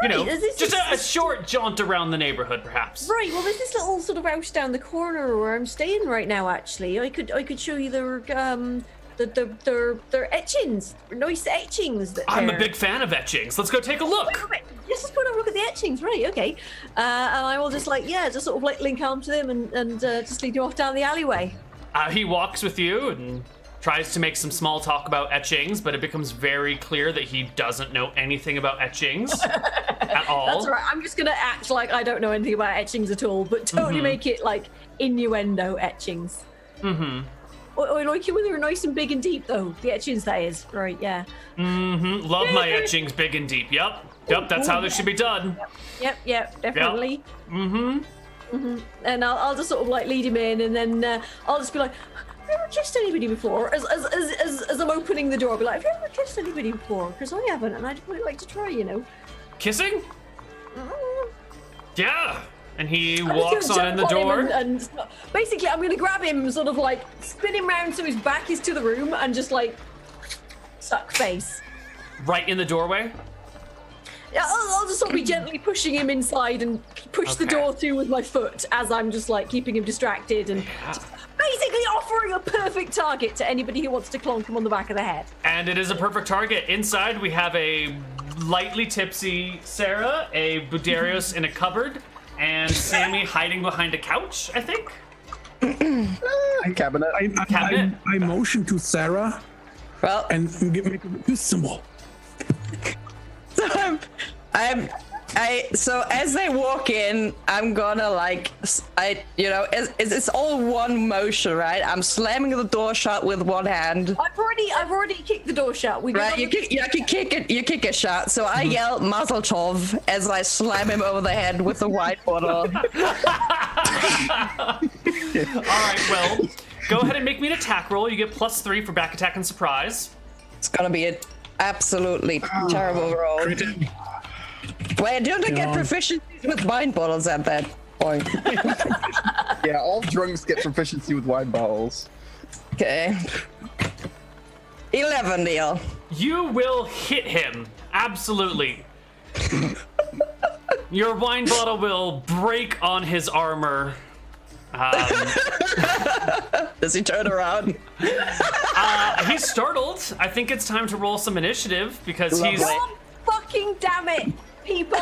Right. Just a short jaunt around the neighborhood, perhaps." Right. Well, there's this little sort of house down the corner where I'm staying right now. Actually, I could show you their etchings, nice etchings. I'm a big fan of etchings. Let's go take a look. Yes, let's go and have a look at the etchings. Right. Okay. And I will just sort of link arm to them and just lead you off down the alleyway. He walks with you and tries to make some small talk about etchings, but it becomes very clear that he doesn't know anything about etchings at all. That's right. I'm just gonna act like I don't know anything about etchings at all, but totally make it like innuendo etchings. Mm-hmm. I like it when they're nice and big and deep, though. The etchings, that is. Right, yeah. Mm-hmm. Love my etchings big and deep. Yep, that's how they should be done. Yep, definitely. Yep. Mm-hmm. Mm-hmm. And I'll just sort of lead him in, and then I'll just be like, "Have you ever kissed anybody before?" As I'm opening the door, I'll be like, "Have you ever kissed anybody before? Because I haven't, and I'd really like to try, Kissing? Mm. Yeah. And he walks on in the door. And basically, I'm going to grab him, sort of spin him round so his back is to the room, and just suck face. Right in the doorway? Yeah, I'll just sort of be gently pushing him inside and push the door to with my foot as I'm just keeping him distracted and just basically offering a perfect target to anybody who wants to clonk him on the back of the head. And it is a perfect target. Inside, we have a lightly tipsy Sarah, a Budarius in a cupboard, and Sammy hiding behind a couch, I think. Cabinet. I motion to Sarah. Well, and make a peace symbol. So as they walk in, I'm gonna it's all one motion, right? I'm slamming the door shut with one hand. I've already kicked the door shut. You kick it shut. So I yell Mazel Tov as I slam him over the head with the white bottle. All right, well, go ahead and make me an attack roll. You get +3 for back attack and surprise. It's gonna be an absolutely terrible roll. Wait, don't I get proficiencies with wine bottles at that point? Yeah, all drunks get proficiency with wine bottles. Okay. 11, Neal. You will hit him. Absolutely. Your wine bottle will break on his armor. Does he turn around? He's startled. I think it's time to roll some initiative because Lovely. he's... Oh, fucking damn it, people.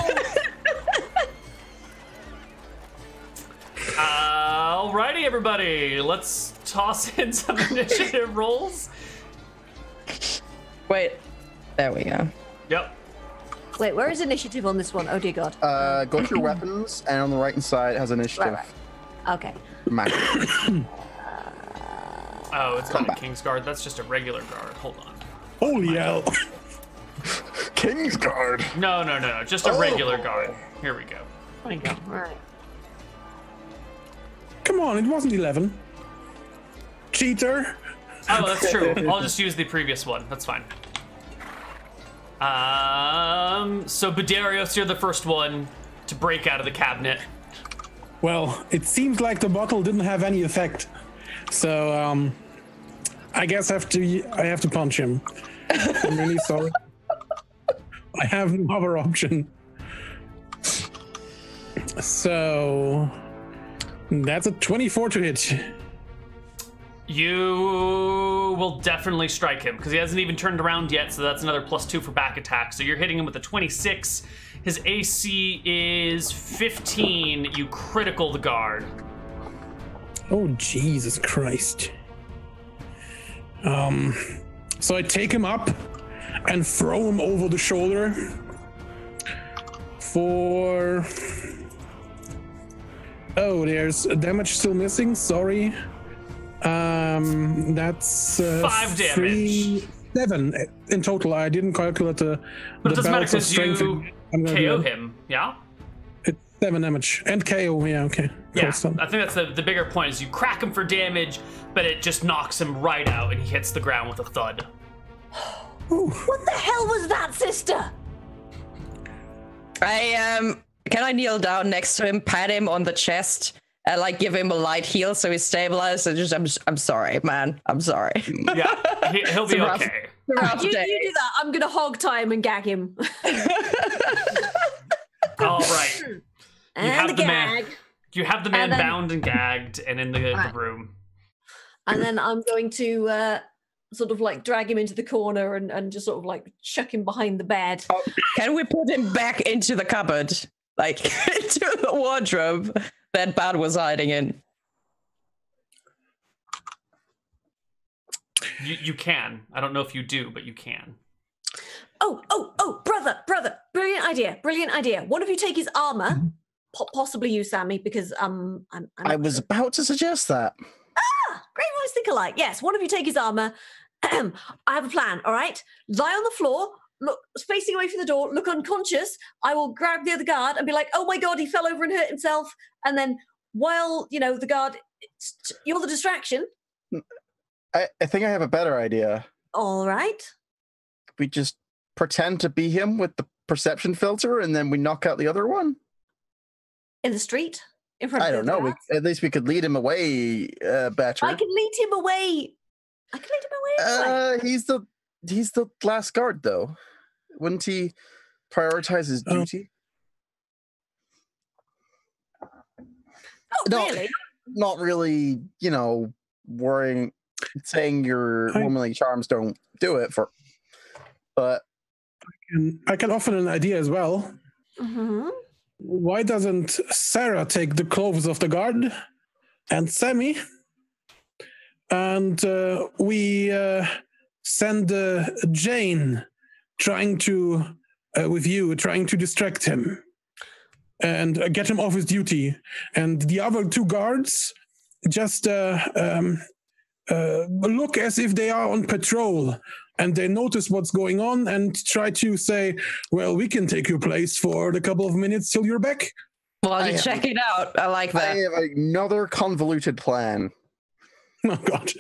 Alrighty, everybody. Let's toss in some initiative rolls. Wait. There we go. Yep. Wait, where is initiative on this one? Oh, dear God. Go to your weapons, and on the right-hand side it has initiative. Right. Okay. Max. Oh, it's not a King's Guard. That's just a regular guard. Hold on. Holy hell. King's Guard. No. Just a regular guard. Here we go. There you go. All right. Come on, it wasn't 11. Cheater. Oh, that's true. I'll just use the previous one. That's fine. So Budarius, you're the first one to break out of the cabinet. Well, it seems like the bottle didn't have any effect. So, I guess I have to punch him. I'm really sorry. I have no other option. So, that's a 24 to hit. You will definitely strike him because he hasn't even turned around yet, so that's another +2 for back attack. So you're hitting him with a 26. His AC is 15. You critical the guard. Oh, Jesus Christ. So I take him up and throw him over the shoulder for... Oh, there's a damage still missing. Sorry. That's 5 damage. 7 in total. I didn't calculate the. But it doesn't matter balance of because strength. you I'm gonna KO do it. him, yeah? It's 7 damage and KO. Yeah, okay. Yeah, Cool, I think that's the bigger point is you crack him for damage, but it just knocks him right out and he hits the ground with a thud. What the hell was that, sister? Can I kneel down next to him, pat him on the chest, and like give him a light heal so he's stabilized? And just, I'm sorry, man. I'm sorry. Yeah, he'll be okay. You do that. I'm gonna hog tie him and gag him. All right. And have the gag. You have the man And then- bound and gagged and in the room. And then I'm going to sort of like drag him into the corner and just sort of like chuck him behind the bed. Can we put him back into the cupboard? Like, into the wardrobe that Bad was hiding in? You can. I don't know if you do, but you can. Oh, brother. Brilliant idea. One of you take his armor, possibly you, Sammy, because I was about to suggest that. Great minds think alike. Yes, one of you take his armor. I have a plan, all right? Lie on the floor, look, facing away from the door, look unconscious. I will grab the other guard and be like, oh my God, he fell over and hurt himself. And then while, the guard, you're the distraction. I think I have a better idea. All right. We just pretend to be him with the perception filter and then we knock out the other one? In the street? In front I of don't the know. guards? At least we could lead him away better. I can lead him away. Anyway. He's the last guard, though. Wouldn't he prioritize his duty? Oh, No, really? Not really, worrying, saying your womanly charms don't do it for. But I can offer an idea as well. Mm-hmm. Why doesn't Sarah take the clothes of the guard and Sammy, and we send Jane trying to distract him and get him off his duty, and the other 2 guards just look as if they are on patrol and they notice what's going on and try to say, well, we can take your place for the couple of minutes till you're back. Well, you check it out. I like that. I have another convoluted plan. Oh, God.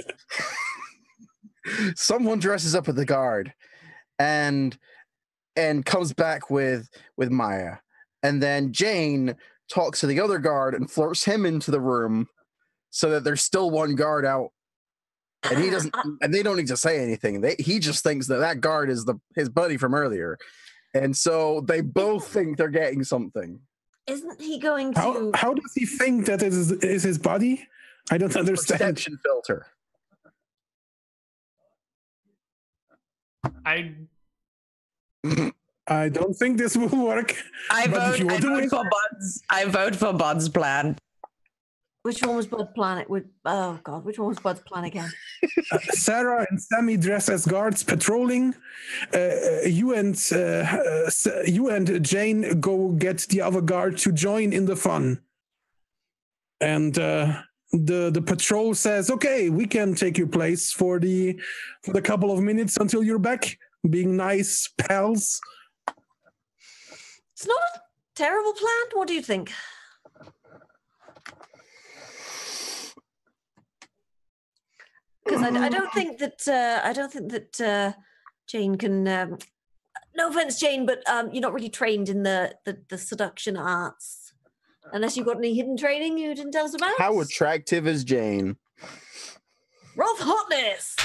Someone dresses up as the guard and comes back with Maya. And then Jane talks to the other guard and flirts him into the room so that there's still one guard out. And he doesn't, and they don't need to say anything. He just thinks that guard is his buddy from earlier. And so they both think they're getting something. Isn't he going to... How does he think that it is his body? I don't understand. Perception filter. I don't think this will work. I vote for Bud's plan. Which one was Bud's plan? Which one was Bud's plan again? Sarah and Sammy dress as guards patrolling. You and Jane go get the other guard to join in the fun. And the patrol says, "Okay, we can take your place for the couple of minutes until you're back, being nice pals." It's not a terrible plan. What do you think? Because I don't think that Jane can. No offense, Jane, but you're not really trained in the seduction arts, unless you've got any hidden training you didn't tell us about. How attractive is Jane? Rough hotness.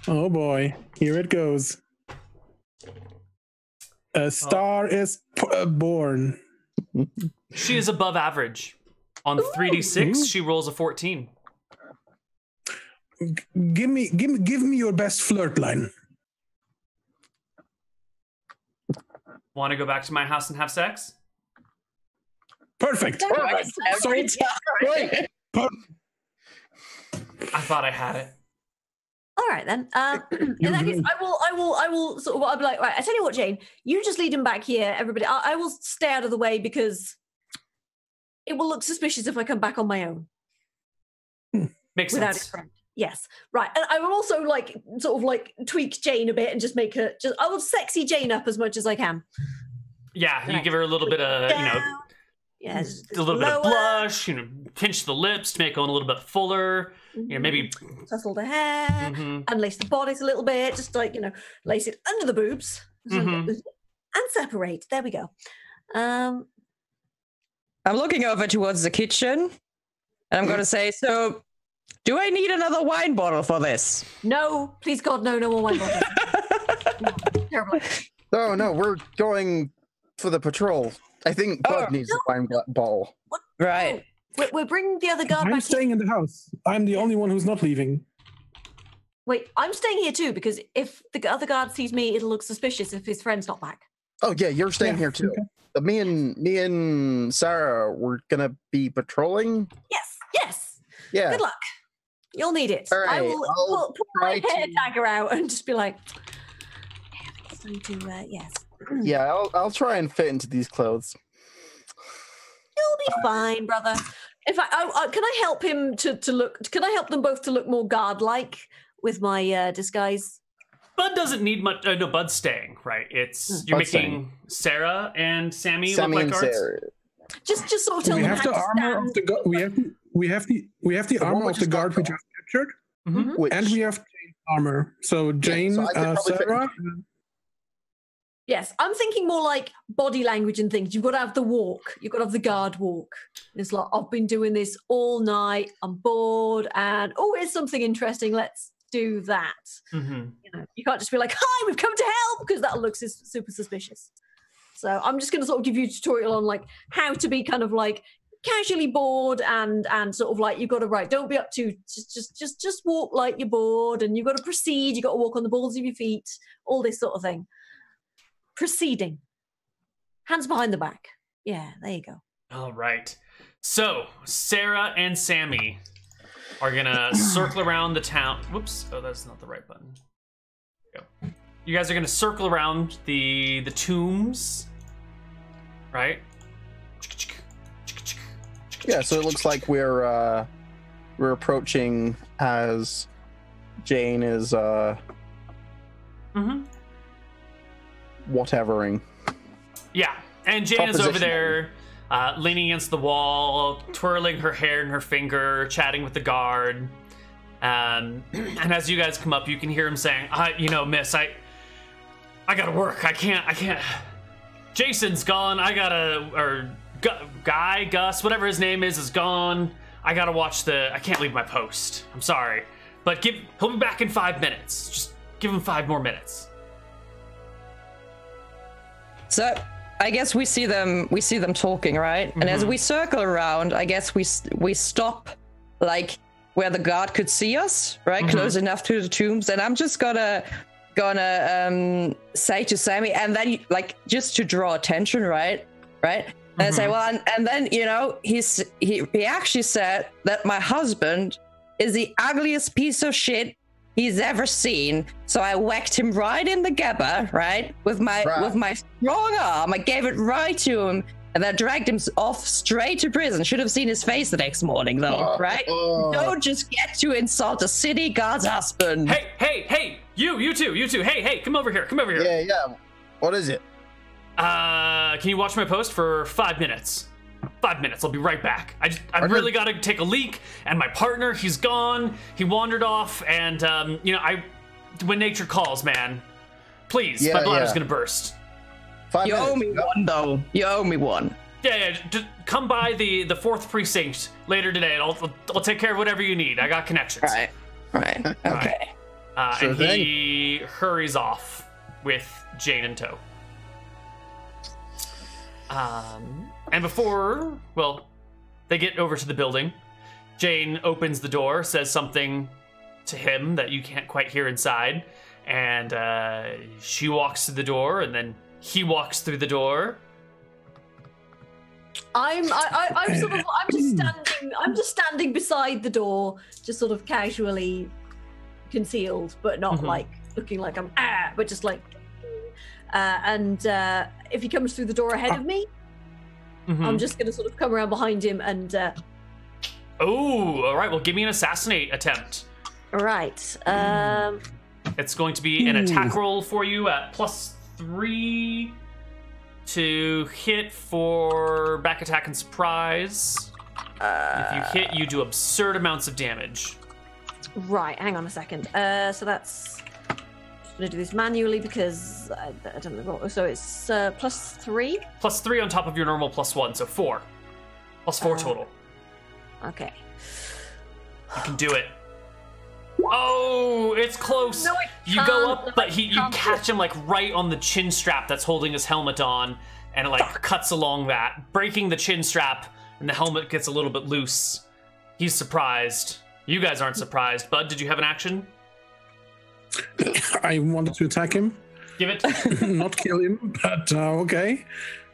Oh boy, here it goes. A star is born. She is above average. On 3d6, she rolls a 14. Give me your best flirt line. Want to go back to my house and have sex? Perfect. Every time. I thought I had it. All right then. In that case, I will sort of. I'll be like, right. I tell you what, Jane, you just lead him back here. Everybody, I will stay out of the way because it will look suspicious if I come back on my own. Makes without sense. his friend. Yes, right. And I will also like sort of like tweak Jane a bit and just make her I will sexy Jane up as much as I can. Yeah, you Right. give her a little bit of, Yeah, just a little bit of lower, blush, pinch the lips to make them a little bit fuller. Maybe. tussle the hair, Mhm. unlace the bodice a little bit, just like, lace it under the boobs and separate. There we go. I'm looking over towards the kitchen, and I'm going to say, so, do I need another wine bottle for this? No, please God, no more wine bottles. No, terrible. No, we're going for the patrol. I think Bud needs a wine bottle. What? Right. No. We're bringing the other guard I'm back. staying in the house. I'm the only one who's not leaving. Wait, I'm staying here too because if the other guard sees me, it'll look suspicious if his friend's not back. Oh yeah, you're staying Yeah, here too. okay. Me and Sarah, we're gonna be patrolling. Yes. Yeah. Good luck. You'll need it. All right, I will I'll pull my try hair to- dagger out and just be like, it's time to, yes. Yeah, I'll try and fit into these clothes. You'll be fine, brother. In fact, can I help him to look? Can I help them both to look more guard-like with my disguise? Bud doesn't need much. No, Bud's staying, right? It's you're Bud's making Sarah and Sammy Sammy look and like guards. Sarah. Just sort of tell We them have how the to armor stand. of the guard. We have the The one armor we of the just guard we got. just captured, Mhm. Which, and we have Jane's armor. So Jane, so I could probably fit Sarah. Yes, I'm thinking more like body language and things. You've got to have the walk. You've got to have the guard walk. It's like, I've been doing this all night. I'm bored, and here's something interesting. Let's do that. Mhm. You can't just be like, "Hi, we've come to help," because that looks super suspicious. So I'm just going to sort of give you a tutorial on like how to be kind of like casually bored and sort of like you've got to don't be up to just walk like you're bored, and you've got to proceed. You've got to walk on the balls of your feet, all this sort of thing. Proceeding. Hands behind the back. Yeah, there you go. All right. So Sarah and Sammy are gonna circle around the town. Whoops! Oh, that's not the right button. There we go. You guys are gonna circle around the tombs, right? yeah, so it looks like we're approaching as Jane is Mm-hmm. whatevering. Yeah, and Jane is over Proposition. there, leaning against the wall, twirling her hair in her finger, chatting with the guard. And as you guys come up, you can hear him saying, miss, I gotta work. I can't. Jason's gone. Guy, Gus, whatever his name is gone. I gotta watch I can't leave my post. I'm sorry. But he'll be back in 5 minutes. Just give him 5 more minutes. So I guess we see them talking, right? And as we circle around, I guess we stop like where the guard could see us, right? Close enough to the tombs. And I'm just gonna say to Sammy, and then like just to draw attention, right? And I say, well, and then he actually said that my husband is the ugliest piece of shit he's ever seen. So I whacked him right in the gabba, right? With my strong arm. I gave it right to him, and then dragged him off straight to prison. Should have seen his face the next morning, though, right? Don't just get to insult a city guard's husband. Hey, you two. Hey, come over here. Yeah. What is it? Can you watch my post for 5 minutes? 5 minutes. I'll be right back. I really got to take a leak, and my partner, he's gone. He wandered off, and when nature calls, man, please, my bladder's gonna burst. 5 You minutes. owe me one, though. You owe me one. Yeah. Just come by the 4th precinct later today, and I'll take care of whatever you need. I got connections. Right. Okay. Sure And he hurries off with Jane in tow. And before, they get over to the building, Jane opens the door, says something to him that you can't quite hear inside, and she walks through the door, and then he walks through the door. I'm just standing beside the door, just sort of casually concealed, but not like looking like I'm but just like and if he comes through the door ahead of me, I'm just gonna sort of come around behind him and Oh, all right. Well, give me an assassinate attempt. Right. It's going to be an attack roll for you at +3 to hit for back attack and surprise. If you hit, you do absurd amounts of damage. Right, hang on a second. So that's... just going to do this manually because I don't know. So it's +3? +3 on top of your normal +1, so 4. +4 total. Okay. You can do it. Oh, it's close. No, I you can't. go up, but you can't. catch him like right on the chin strap that's holding his helmet on, and it like cuts along that, breaking the chin strap, and the helmet gets a little bit loose. He's surprised. You guys aren't surprised. Bud, did you have an action? I wanted to attack him. Give it. Not kill him, but okay.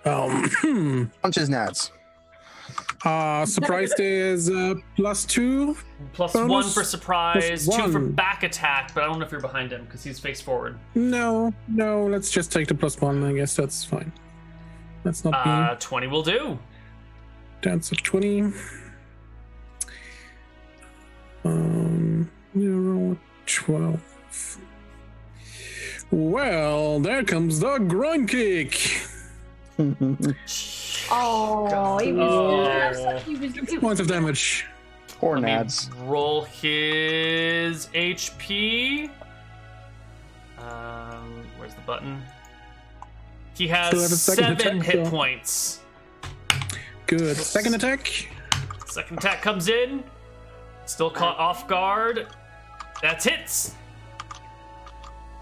Punch his nads. Surprised is +2. +1 for surprise, +1. 2 for back attack, but I don't know if you're behind him because he's face forward. No, let's just take the +1. I guess that's fine. That's not me. 20 will do. That's a 20. 0, 12. Well, there comes the groin kick. Oh, he was... He was 6 points of damage. Poor Let me nads. roll his HP. Where's the button? He Still have a has second 7 attack, hit so- points. Good. Second attack. Second attack comes in. Still caught off guard. That's hits.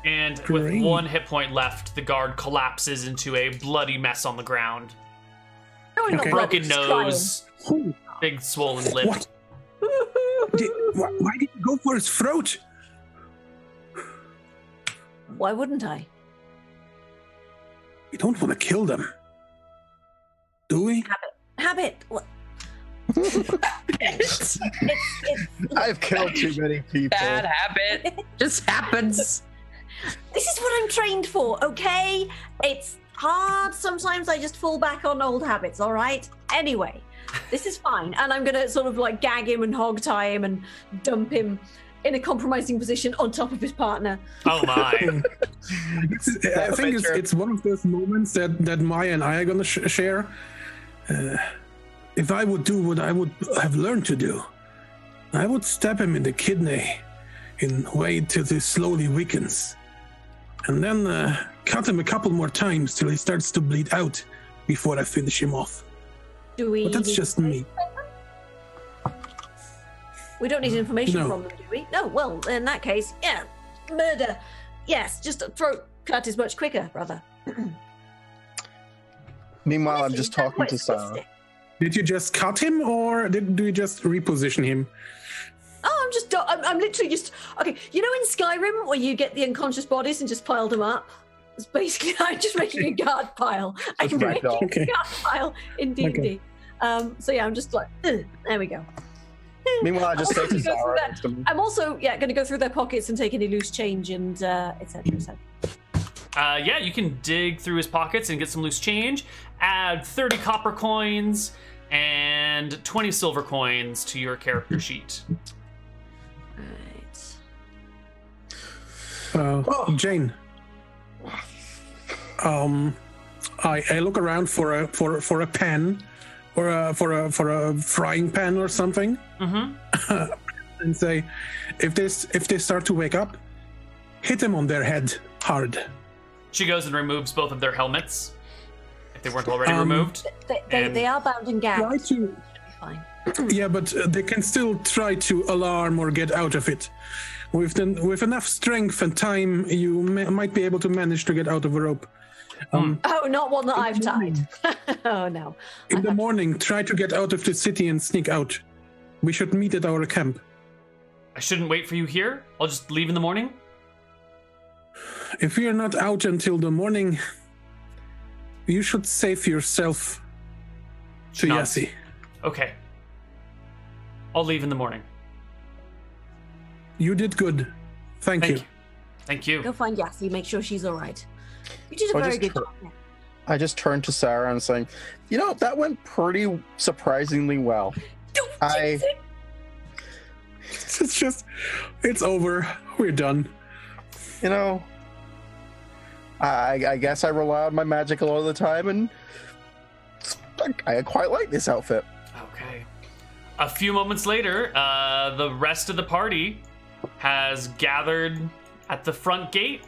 And with Great. 1 hit point left, the guard collapses into a bloody mess on the ground. No, he's not Okay. bloody, Broken he's crying. nose, Ooh, big swollen lip. what? Why did you go for his throat? Why wouldn't I? We don't want to kill them. Do we? Habit. What? it's I've killed too many people. Bad habit. Just happens. This is what I'm trained for, okay? It's hard. Sometimes I just fall back on old habits, all right? Anyway, this is fine. And I'm going to sort of like gag him and hog tie him and dump him in a compromising position on top of his partner. Oh my. I think it's one of those moments that Maya and I are going to share. If I would do what I would have learned to do, I would stab him in the kidney and wait till he slowly weakens. And then cut him a couple more times till he starts to bleed out before I finish him off. Do we? But that's just me. We don't need information No. from them, do we? No. Well, in that case, yeah, murder. Yes, just a throat cut is much quicker, brother. Meanwhile, I'm Honestly, just that's talking quite to Sarah. sadistic. Did you just cut him or do you just reposition him? Oh, I'm literally just okay. You know, in Skyrim where you get the unconscious bodies and just piled them up. It's basically I'm just making a guard pile. I'm Just making ragdoll. a Okay. guard pile in D&D. So yeah, I'm just like, there we go. Meanwhile, I just say to Go through Sarah that. next to me. I'm also going to go through their pockets and take any loose change and etc. Yeah, you can dig through his pockets and get some loose change. Add 30 copper coins and 20 silver coins to your character sheet. Right. Jane. I look around for a pen or for a frying pan or something, and say, if they start to wake up, hit them on their head hard. She goes and removes both of their helmets, if they weren't already removed. They are bound and gagged. Try to, Should be fine. yeah, but they can still try to alarm or get out of it. With enough strength and time, you might be able to manage to get out of a rope. Oh, not one that I've tied. Oh no. In the morning, try to get out of the city and sneak out. We should meet at our camp. I shouldn't wait for you here. I'll just leave in the morning. If we are not out until the morning, you should save yourself to Not- Yassi. Okay. I'll leave in the morning. You did good. Thank you. Thank you. Go find Yassi. Make sure she's all right. You did a Or very just good tur- job. I just turned to Sarah and saying, that went pretty surprisingly well. Don't I- jinx it. it's over. We're done. You know, I guess I rely on my magic a lot of the time, and I quite like this outfit. Okay. A few moments later, the rest of the party has gathered at the front gate.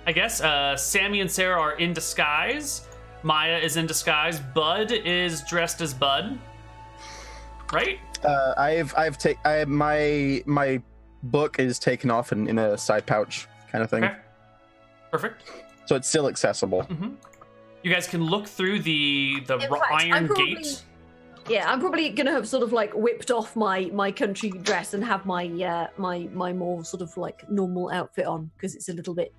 I guess Sammy and Sarah are in disguise. Maya is in disguise. Bud is dressed as Bud. Right? My book is taken off in a side pouch kind of thing. Okay. Perfect. So it's still accessible. Mm-hmm. You guys can look through the fact, iron gate. Yeah, I'm probably gonna have sort of like whipped off my country dress and have my my more sort of like normal outfit on because it's a little bit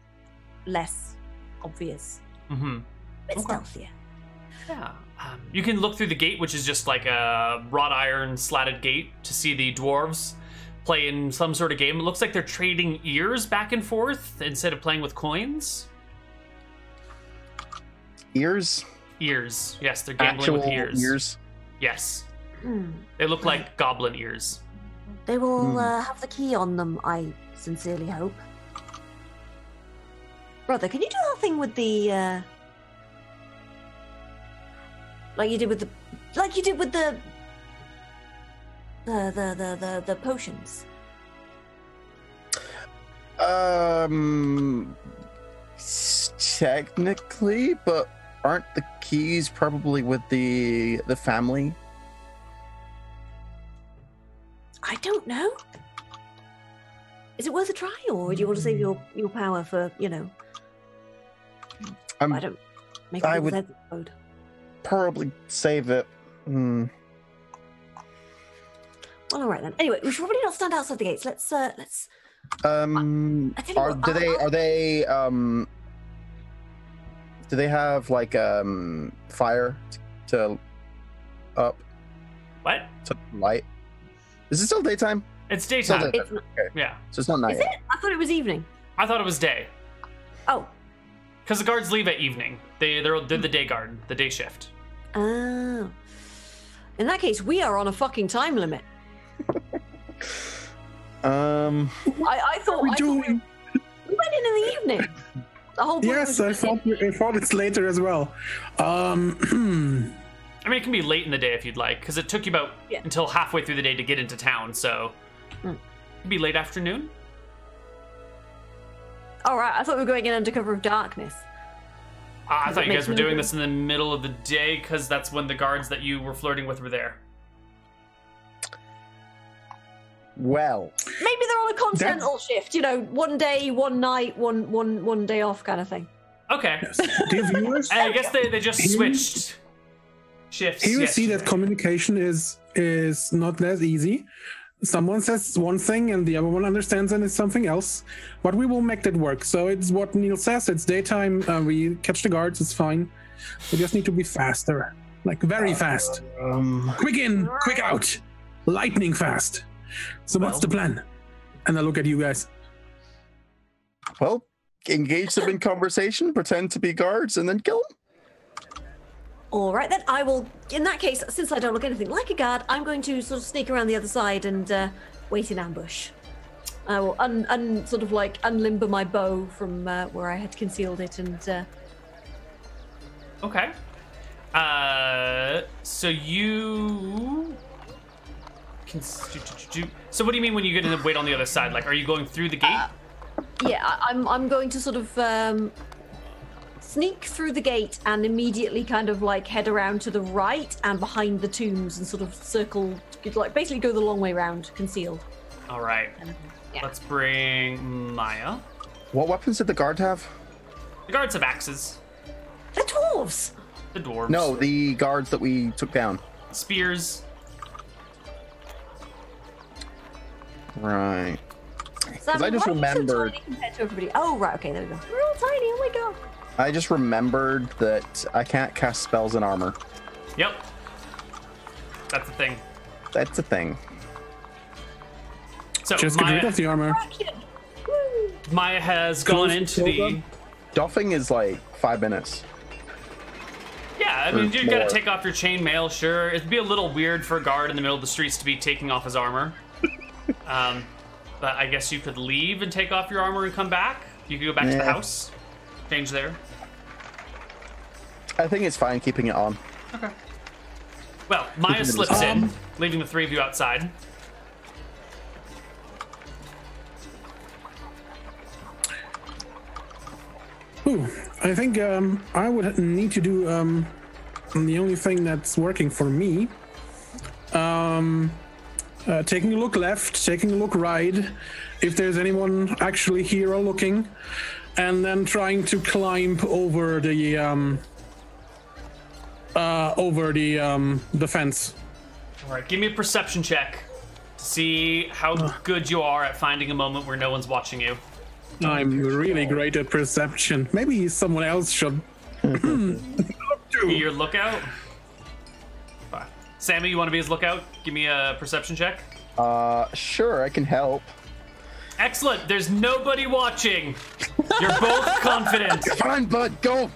less obvious. Mm-hmm. Bit stealthier. Yeah. You can look through the gate, which is just like a wrought iron slatted gate, to see the dwarves playing some sort of game. It looks like they're trading ears back and forth instead of playing with coins. Ears? Ears. Yes, they're gambling with ears. Yes. They look like goblin ears. They will have the key on them, I sincerely hope. Brother, can you do that thing with the like you did with the potions? Technically, but aren't the keys probably with the family? I don't know. Is it worth a try, or do you want to save your power for, you know? I don't make I a would episode. probably save it. Well, all right then. Anyway, we should probably not stand outside the gates. Let's. Are do they have like fire to up What? to light? Is it still daytime? It's daytime. It's not, Okay. Yeah. So it's not night is yet. it? I thought it was evening. I thought it was day. Oh. Because the guards leave at evening. They're the day guard, the day shift. Oh. In that case, we are on a fucking time limit. Um. I thought we went in the evening. The whole point Yes, I thought it's later as well. I mean, it can be late in the day if you'd like, because it took you about until halfway through the day to get into town, so it could be late afternoon. All right, I thought we were going in under cover of darkness. I thought you guys were doing this in the middle of the day, because that's when the guards that you were flirting with were there. Well, maybe they're on a continental shift. You know, one day, one night, one day off, kind of thing. Okay. Yes. Dear viewers, I guess they just switched shifts. here you see yesterday. that communication is not that easy. Someone says one thing and the other one understands and it's something else. But we will make that work. So it's what Neal says. It's daytime. We catch the guards. It's fine. We just need to be faster, like very fast. Quick in, quick out, lightning fast. So what's the plan? And I look at you guys. well, engage them in conversation, pretend to be guards, and then kill them. All right, then I will. In that case, since I don't look anything like a guard, I'm going to sort of sneak around the other side and wait in ambush. I will sort of like unlimber my bow from where I had concealed it, and. Okay. So you can. So what do you mean when you get in and wait on the other side? Like, are you going through the gate? Yeah, I'm going to sort of sneak through the gate and immediately kind of like head around to the right and behind the tombs and sort of circle, like basically go the long way around, concealed. All right. Yeah. Let's bring Maya. What weapons did the guard have? The guards have axes. The dwarves. The dwarves. No, the guards that we took down. Spears. Right. Sam, I just why are you so remembered. tiny compared to everybody? Oh right, okay, there we go. We're all tiny. Oh my god. I just remembered that I can't cast spells in armor. Yep. That's the thing. That's a thing. So Just get rid of the armor. Maya has gone into the. Doffing is like 5 minutes. Yeah, I mean, you gotta more. take off your chainmail, sure. It'd be a little weird for a guard in the middle of the streets to be taking off his armor. but I guess you could leave and take off your armor and come back. You could go back to the house. Change there. I think it's fine keeping it on. Okay. Well, Maya slips in, leaving the three of you outside. Ooh, I think I would need to do the only thing that's working for me. Taking a look left, taking a look right, if there's anyone actually here or looking, and then trying to climb over the fence. All right, give me a perception check to see how good you are at finding a moment where no one's watching you. I'm really great at perception. Maybe someone else should. Be your lookout. Fine. Sammy, you want to be his lookout? Give me a perception check. Sure, I can help. Excellent. There's nobody watching. You're both confident. Fine, bud, go.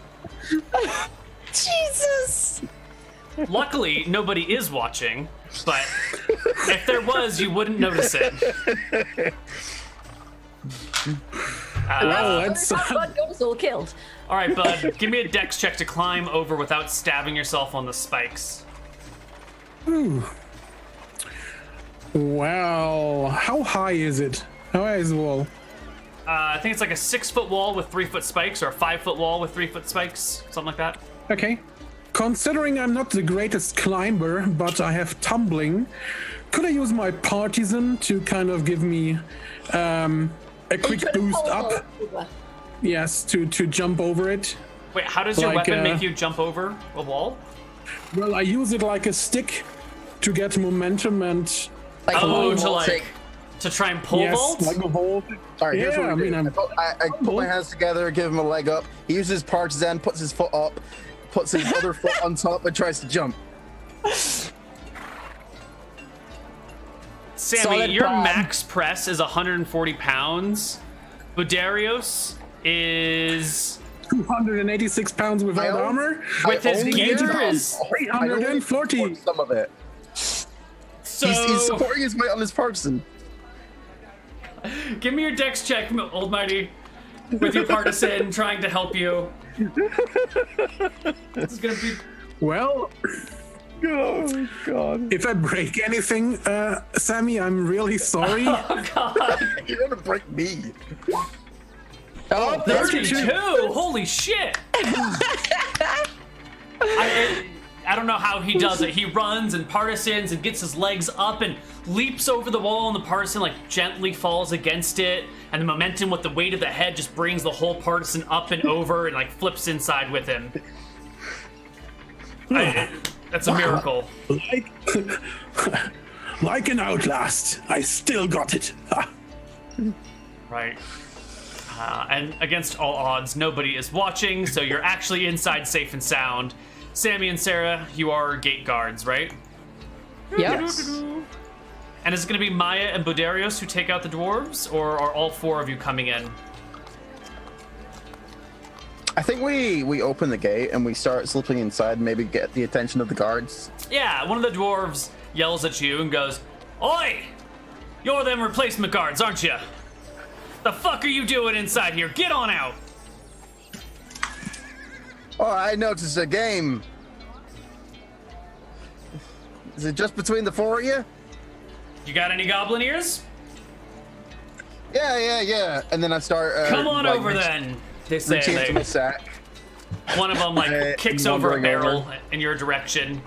Jesus! Luckily, nobody is watching, but if there was, you wouldn't notice it. Well, that's Bud got us all killed. All right, bud. Give me a dex check to climb over without stabbing yourself on the spikes. Well, how high is it? How high is the wall? I think it's like a 6-foot wall with 3-foot spikes, or a 5-foot wall with 3-foot spikes, something like that. Okay. Considering I'm not the greatest climber, but I have tumbling, could I use my partisan to kind of give me a quick boost up? Yes, to jump over it. Wait, how does your weapon make you jump over a wall? Well, I use it like a stick to get momentum and... Like to try and pole vault? Like a vault. All right, here's Yeah, what we do. I put my humble. hands together, give him a leg up. He uses his partisan, puts his foot up, puts his other foot on top, and tries to jump. Sammy, Solid your bomb. max press is 140 pounds. Budarios is... 286 pounds without I armor. With his only gear use- is... I only 340. support some of it. So... He's supporting his weight on his partisan. Give me your dex check, Old Mighty, with your partisan trying to help you. This is gonna be... Well, Oh, God. if I break anything, Sammy, I'm really sorry. Oh, God. You're gonna break me. Oh, 32! Holy shit! I don't know how he does it. He runs and partisans and gets his legs up and leaps over the wall, and the partisan like gently falls against it, and the momentum with the weight of the head just brings the whole partisan up and over and like flips inside with him. That's a miracle. Like an outlast, I still got it. Right. And against all odds, nobody is watching, so you're actually inside safe and sound. Sammy and Sarah, you are gate guards, right? yes. And is it going to be Maya and Budarios who take out the dwarves, or are all four of you coming in? I think we open the gate and we start slipping inside and maybe get the attention of the guards. Yeah, one of the dwarves yells at you and goes, "Oi! You're them replacement guards, aren't you? The fuck are you doing inside here? Get on out!" Oh, I noticed a game. Is it just between the four of you? You got any goblin ears? Yeah. And then I start. Come on over then. They say. Reaching into my They, sack. one of them like kicks over a lumbering barrel over. in your direction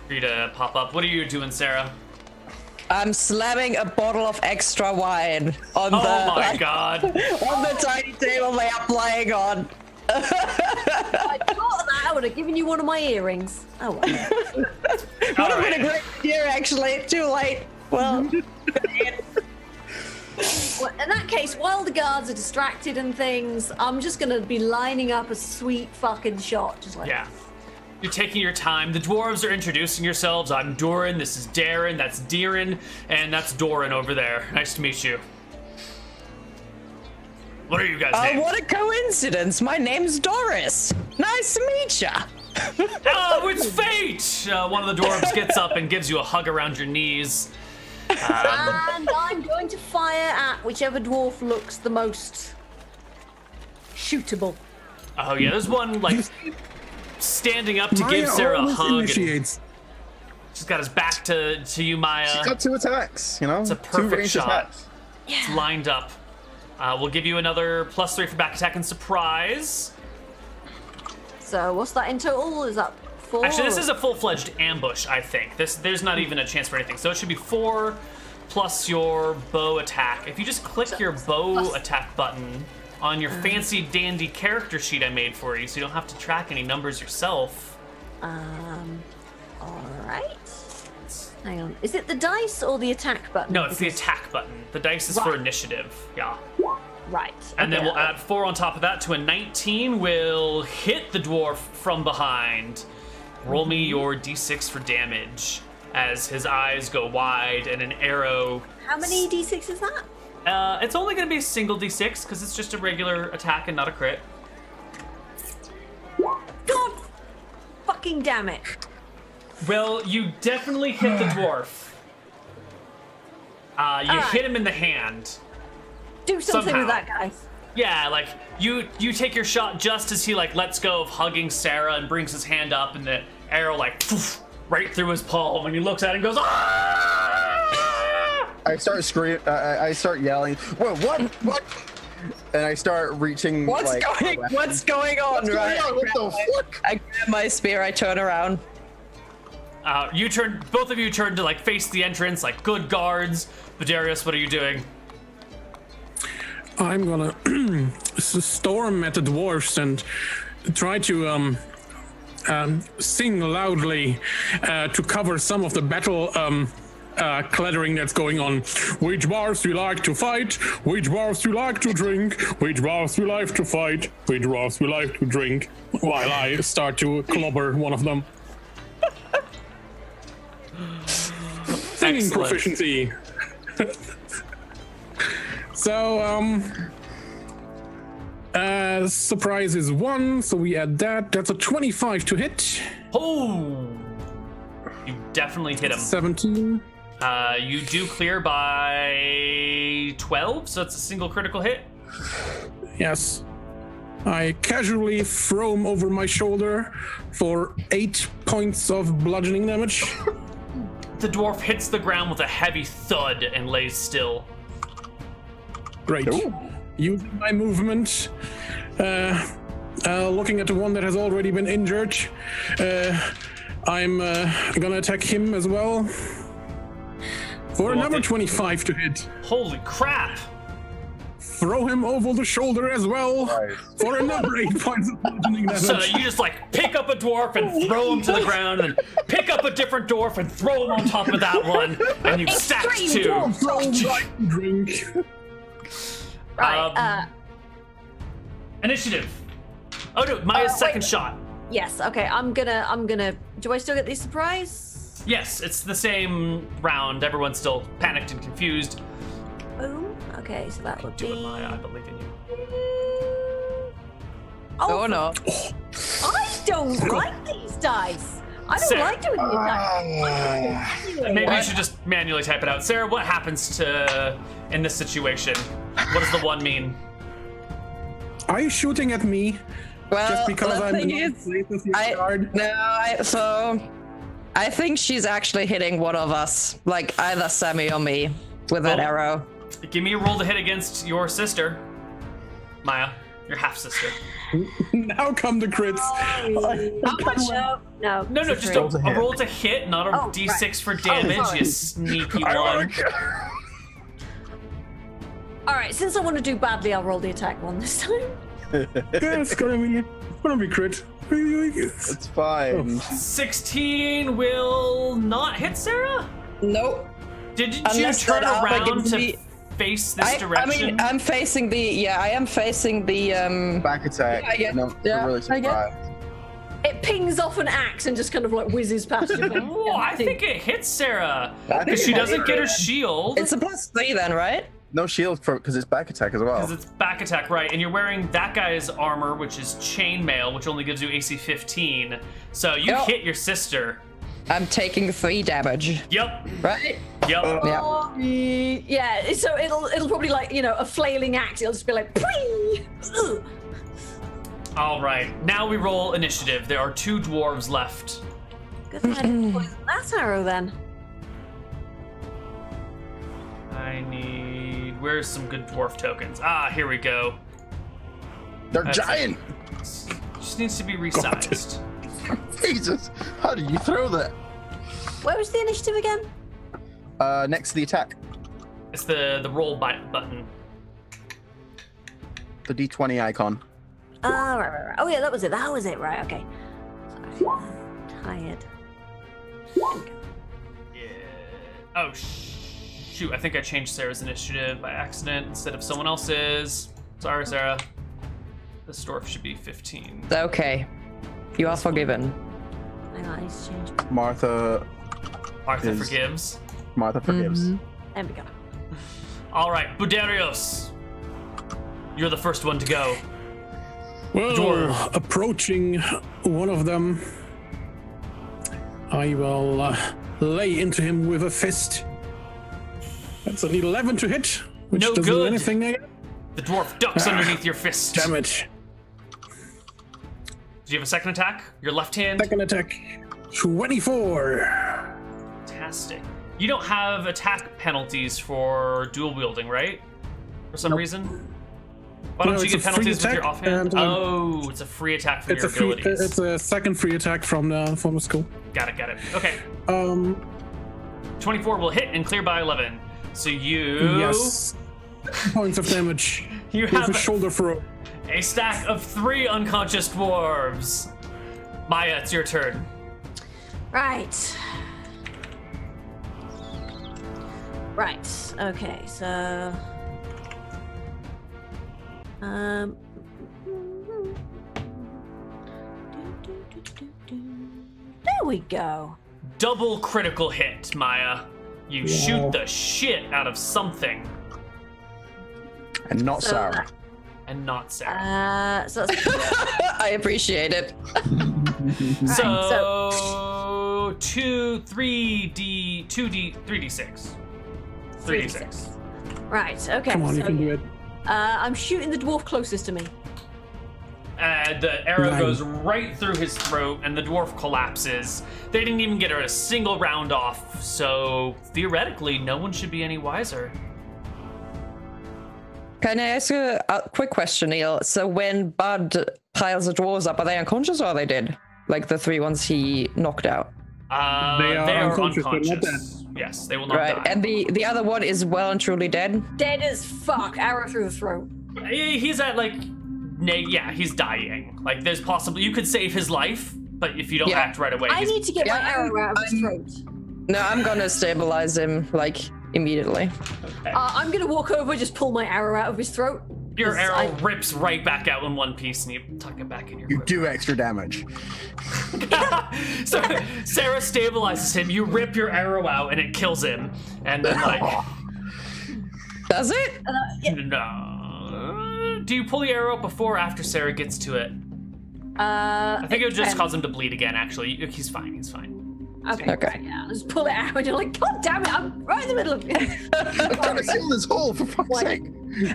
for you to pop up. What are you doing, Sarah? I'm slamming a bottle of extra wine on Oh the my god. on the tiny table they are playing on. I thought that I would have given you one of my earrings. Oh, well. Would have been a great idea, actually. Too late. Well, Well, in that case, while the guards are distracted and things, I'm just gonna be lining up a sweet fucking shot, just like Yeah. You're taking your time. The dwarves are introducing yourselves. I'm Doran, this is Darren, that's Deeran, and that's Doran over there. Nice to meet you. What are you guys' names? what a coincidence. My name's Doris. Nice to meet ya. Oh, it's fate! One of the dwarves gets up and gives you a hug around your knees. And I'm going to fire at whichever dwarf looks the most shootable. Oh yeah, there's one like standing up to give Sarah a hug. Initiates. She's got his back to you, Maya. She's got 2 attacks, you know? It's a perfect ranged shot. attacks. It's lined up. We'll give you another +3 for back attack and surprise. So what's that in total? Is that 4? Actually, this is a full-fledged ambush, I think. There's not even a chance for anything. So it should be 4 plus your bow attack. If you just click your bow attack button on your fancy dandy character sheet I made for you, so you don't have to track any numbers yourself. All right. Hang on. Is it the dice or the attack button? No, it's the attack button. The dice is for initiative. Yeah. Right. And then we'll add 4 on top of that to a 19. Will hit the dwarf from behind. Roll me your d6 for damage as his eyes go wide and an arrow. How many d6 is that? It's only going to be a single d6 because it's just a regular attack and not a crit. God fucking damn it. Well, you definitely hit the dwarf. You hit him in the hand. Do something Somehow. with that guy. Yeah, like you take your shot just as he like lets go of hugging Sarah and brings his hand up, and the arrow like poof, right through his palm, and he looks at it and goes, "Ah!" I start screaming. I start yelling. Whoa! What? And I start reaching. What's going on? What's going on? What the fuck? I grab my spear, I turn around. Both of you turn to like face the entrance, like good guards. Badarius, what are you doing? I'm gonna storm at the dwarfs and try to sing loudly to cover some of the battle clattering that's going on. We dwarves, we like to fight. We dwarves, we like to drink. We dwarves, we like to fight. We dwarves, we like to drink. While I start to clobber one of them. Singing Excellent. proficiency. So, surprise is 1, so we add that. That's a 25 to hit. Oh, you definitely hit him. 17. You do clear by 12, so it's a single critical hit. Yes. I casually throw him over my shoulder for 8 points of bludgeoning damage. The dwarf hits the ground with a heavy thud and lays still. Great. Ooh. Using my movement, looking at the one that has already been injured, I'm gonna attack him as well. For another 25 to hit. Holy crap! Throw him over the shoulder as well. Nice. For another 8 points of bludgeoning damage. So you just like pick up a dwarf and throw him to the ground, and then pick up a different dwarf and throw him on top of that one, and you stack Extreme 2. dwarf. Throw like drink. Right. Initiative. Oh no, Maya's second wait. shot. Yes. Okay. I'm gonna. Do I still get the surprise? Yes, it's the same round. Everyone's still panicked and confused. Boom. Okay. So that would Do it, be. Maya. I believe in you. Oh no. I don't like these dice. I don't Sarah. like doing these dice. Maybe you should just manually type it out. Sarah, what happens in this situation? What does the 1 mean? Are you shooting at me? Well, Just because the I'm thing not is, safe with your guard? I think she's actually hitting one of us, like either Sammy or me, with that Oh. arrow. Give me a roll to hit against your sister, Maya, your half sister. Now come the crits. How much? No. No, just a roll to hit, not a Oh, d6 right. for damage. sorry. You sneaky one. All right. Since I want to do badly, I'll roll the attack one this time. Yeah, it's gonna be crit. It's fine. 16 will not hit Sarah. Nope. Did you Unless turn that Alba around gives to me- face this I direction? mean, I'm facing the. I am facing the. Back attack. I get- No, yeah, really I get- surprised. It pings off an axe and just kind of like whizzes past you. Oh, I think it hits Sarah I think because she it doesn't hits get her Sarah. shield. It's a +3 then, right? No shield because it's back attack as well. Because it's back attack, right? And you're wearing that guy's armor, which is chainmail, which only gives you AC 15. So you Yep. hit your sister. I'm taking 3 damage, Yep. right? Yep. Yeah, so it'll probably like, you know, a flailing axe. It'll just be like, "Pring!" All right, now we roll initiative. There are 2 dwarves left. Good thing I didn't poison that arrow then. Where's some good dwarf tokens? Ah, here we go. They're That's giant. Just needs to be resized. Jesus, how did you throw that? Where was the initiative again? Next to the attack. It's the roll button. The D20 icon. Right. Oh yeah, that was it. Right, okay. Sorry. Tired. Yeah. Oh, shoot. I think I changed Sarah's initiative by accident instead of someone else's. Sorry, Sarah. This dwarf should be 15. Okay. You are forgiven. Hang on, I need to change. Martha forgives. Martha forgives. There we go. All right, Buderios. You're the first one to go. Well, Dwarf. approaching one of them, I will lay into him with a fist. That's an 11 to hit, which No doesn't do good. anything again. The dwarf ducks underneath your fist. Damn it. Do you have a second attack? Your left hand? Second attack, 24. Fantastic. You don't have attack penalties for dual wielding, right? For some reason? Why don't No, you it's get a free penalties with your attack, offhand? and, Oh, it's a free attack from your abilities. It's a second free attack from the school. Got it. Okay. 24 will hit and clear by 11. So you... Yes. Points of damage. You with have a shoulder throw. a stack of 3 unconscious dwarves. Maya, it's your turn. Right. Okay, so there we go. Double critical hit, Maya. You shoot the shit out of something. And not So Sarah. And not Sarah. So that's I appreciate it. So 3d6. 3d6. right. Okay. Come on, you so, can do it. I'm shooting the dwarf closest to me. The arrow Nine. goes right through his throat, and the dwarf collapses. They didn't even get a single round off, so theoretically, no one should be any wiser. Can I ask you a quick question, Neal? So when Bud piles the dwarves up, are they unconscious or are they dead? Like the 3 ones he knocked out? They are unconscious, but not unconscious. Yes, they will not Right. die. And the other one is well and truly dead? Dead as fuck. Arrow through the throat. He's at like, yeah, he's dying. Like, there's possibly you could save his life, but if you don't Yeah. act right away, I he's- need to get my arrow out of his throat. No, I'm gonna stabilize him, like, immediately. I'm gonna walk over, just pull my arrow out of his throat. your 'cause arrow rips right back out in one piece, and you tuck it back in your. You quiver. do extra damage. So Sarah stabilizes him. You rip your arrow out, and it kills him. And then like, Does it? no. Do you pull the arrow up before or after Sarah gets to it? I think it would just cause him to bleed again. Actually, he's fine. He's fine. Okay. Okay. Yeah, just pull it out, and you're like, God damn it! I'm right in the middle of it. I'm trying to seal this hole for fuck's sake.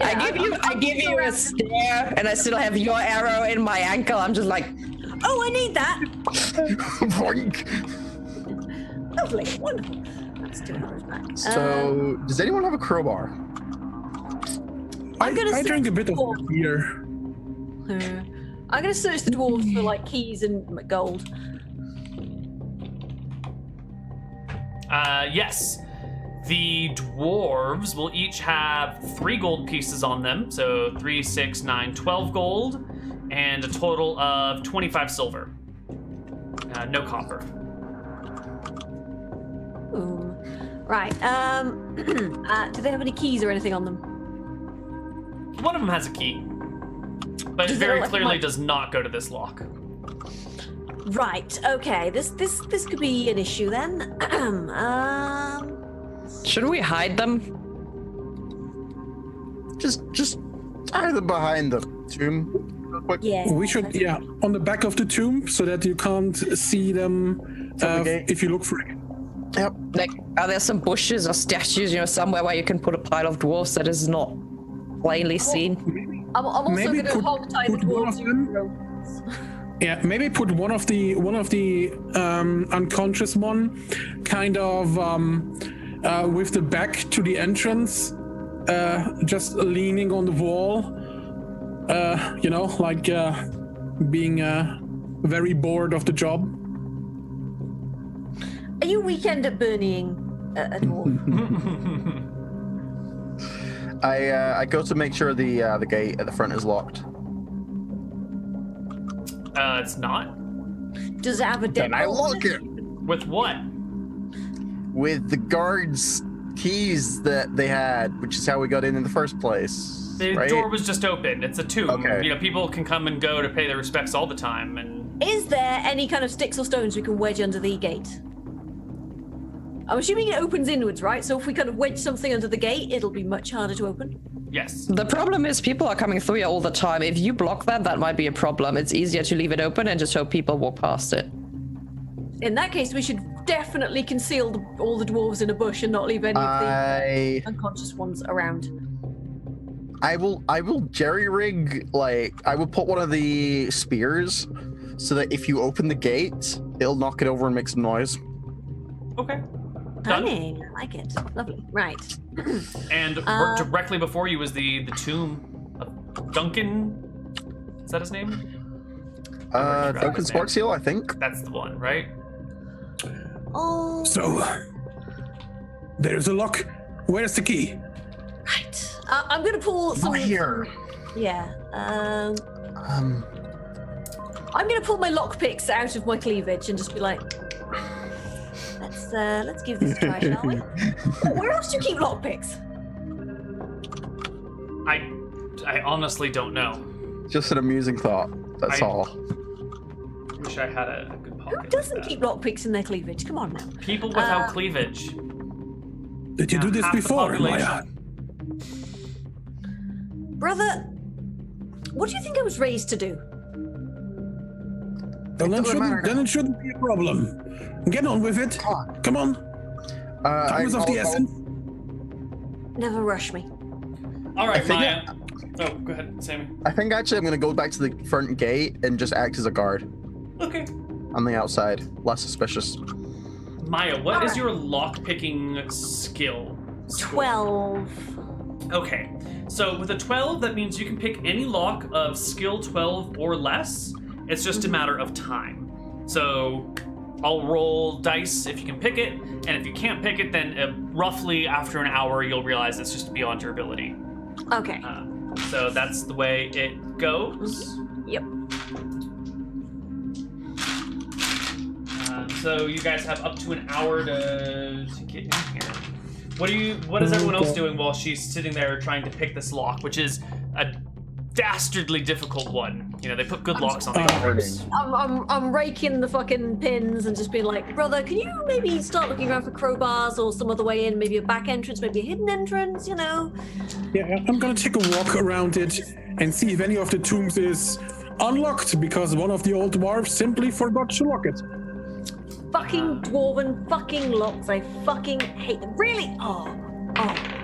I give you a stare, and I still have your arrow in my ankle. I'm just like, Oh, I need that. Boink. Lovely, wonderful. That's 2 arrows back. So, does anyone have a crowbar? I gonna drank a bit of search beer. I'm gonna search the dwarves for like keys and gold. Yes. The dwarves will each have 3 gold pieces on them. So 3, 6, 9, 12 gold, and a total of 25 silver. No copper. Ooh. Right. Do they have any keys or anything on them? One of them has a key, but it Does it very look clearly like- does not go to this lock. Right. Okay. This could be an issue then. should we hide them? Just hide them behind the tomb. Real quick. Yeah. We should, yeah, on the back of the tomb so that you can't see them From the gate. if you look for it. Yep. Like, are there some bushes or statues, somewhere where you can put a pile of dwarfs that is not plainly seen? I'm also Maybe going to hog tie the put one of dwarves. them. Yeah, maybe put one of the unconscious one, kind of with the back to the entrance, just leaning on the wall. Being very bored of the job. Are you weekend at Bernieing a dwarf? I go to make sure the gate at the front is locked. It's not. Does it have a dead? Then I lock it With what? with the guards' keys that they had, which is how we got in the first place. The right? door was just opened. It's a tomb. Okay. People can come and go to pay their respects all the time. And Is there any kind of sticks or stones we can wedge under the gate? I'm assuming it opens inwards, right? So if we kind of wedge something under the gate, it'll be much harder to open. yes. The problem is people are coming through here all the time. If you block that might be a problem. It's easier to leave it open and just hope people walk past it. In that case, we should definitely conceal all the dwarves in a bush and not leave any of the unconscious ones around. I will jerry-rig, I will put one of the spears so that if you open the gate, it'll knock it over and make some noise. Okay. Cunning, I like it. Lovely. Right. And directly before you was the tomb of Duncan. Is that his name? Duncan Sparkseal, I think. That's the one, right? Oh. So, there's a lock. Where's the key? Right. I'm gonna pull some. Not here. Yeah. I'm gonna pull my lockpicks out of my cleavage and just be like, let's give this a try, shall we? Where else do you keep lockpicks? I honestly don't know. Just an amusing thought. That's all. Wish I had a good pocket. Who doesn't like that. keep lockpicks in their cleavage? Come on now. People without cleavage? Did you do this half the before, population. Maya? Brother, what do you think I was raised to do? Then it shouldn't be a problem. Get on with it. Come on. Time is of the essence. Never rush me. All right, think Maya. Oh, go ahead, Sammy. I think actually I'm going to go back to the front gate and just act as a guard Okay. on the outside. Less suspicious. Maya, what is your lock-picking skill? score? 12. Okay, so with a 12, that means you can pick any lock of skill 12 or less. It's just a matter of time. So I'll roll dice if you can pick it, and if you can't pick it, then roughly after an hour, you'll realize it's just beyond your ability. Okay. So that's the way it goes. Yep. So you guys have up to an hour to get in here. What is everyone else doing while she's sitting there trying to pick this lock, which is a dastardly difficult one? They put good locks on the doors. I'm raking the fucking pins and just being like, brother, can you maybe start looking around for crowbars or some other way in? Maybe a back entrance, maybe a hidden entrance, Yeah, I'm gonna take a walk around it and see if any of the tombs is unlocked because one of the old dwarves simply forgot to lock it. Fucking dwarven fucking locks. I fucking hate them. Really? Oh.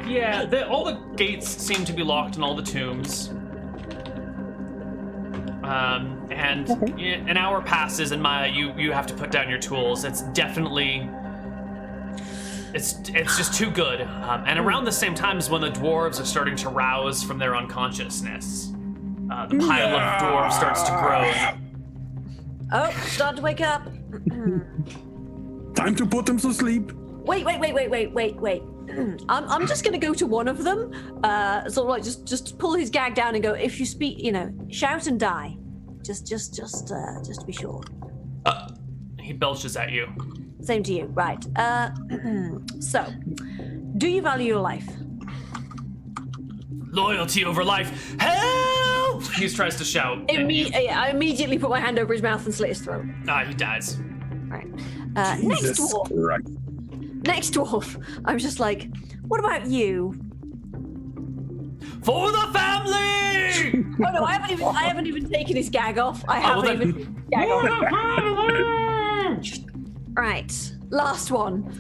Yeah, all the gates seem to be locked in all the tombs. And an hour passes, and Maya, you have to put down your tools. It's definitely, it's just too good. And around the same time is when the dwarves are starting to rouse from their unconsciousness. The pile of dwarves starts to grow. Oh, start to wake up. Time to put them to sleep. Wait. I'm just gonna go to one of them. Sort of like just pull his gag down and go, if you speak, shout and die. Just to be sure. He belches at you. Same to you, right? So, do you value your life? Loyalty over life. Help! He tries to shout. I immediately put my hand over his mouth and slit his throat. He dies. Right. Next dwarf. Right. Next dwarf. I'm just like, what about you? For the family! Oh no, I haven't even taken his gag off. I haven't even taken his gag off. Right. Last one.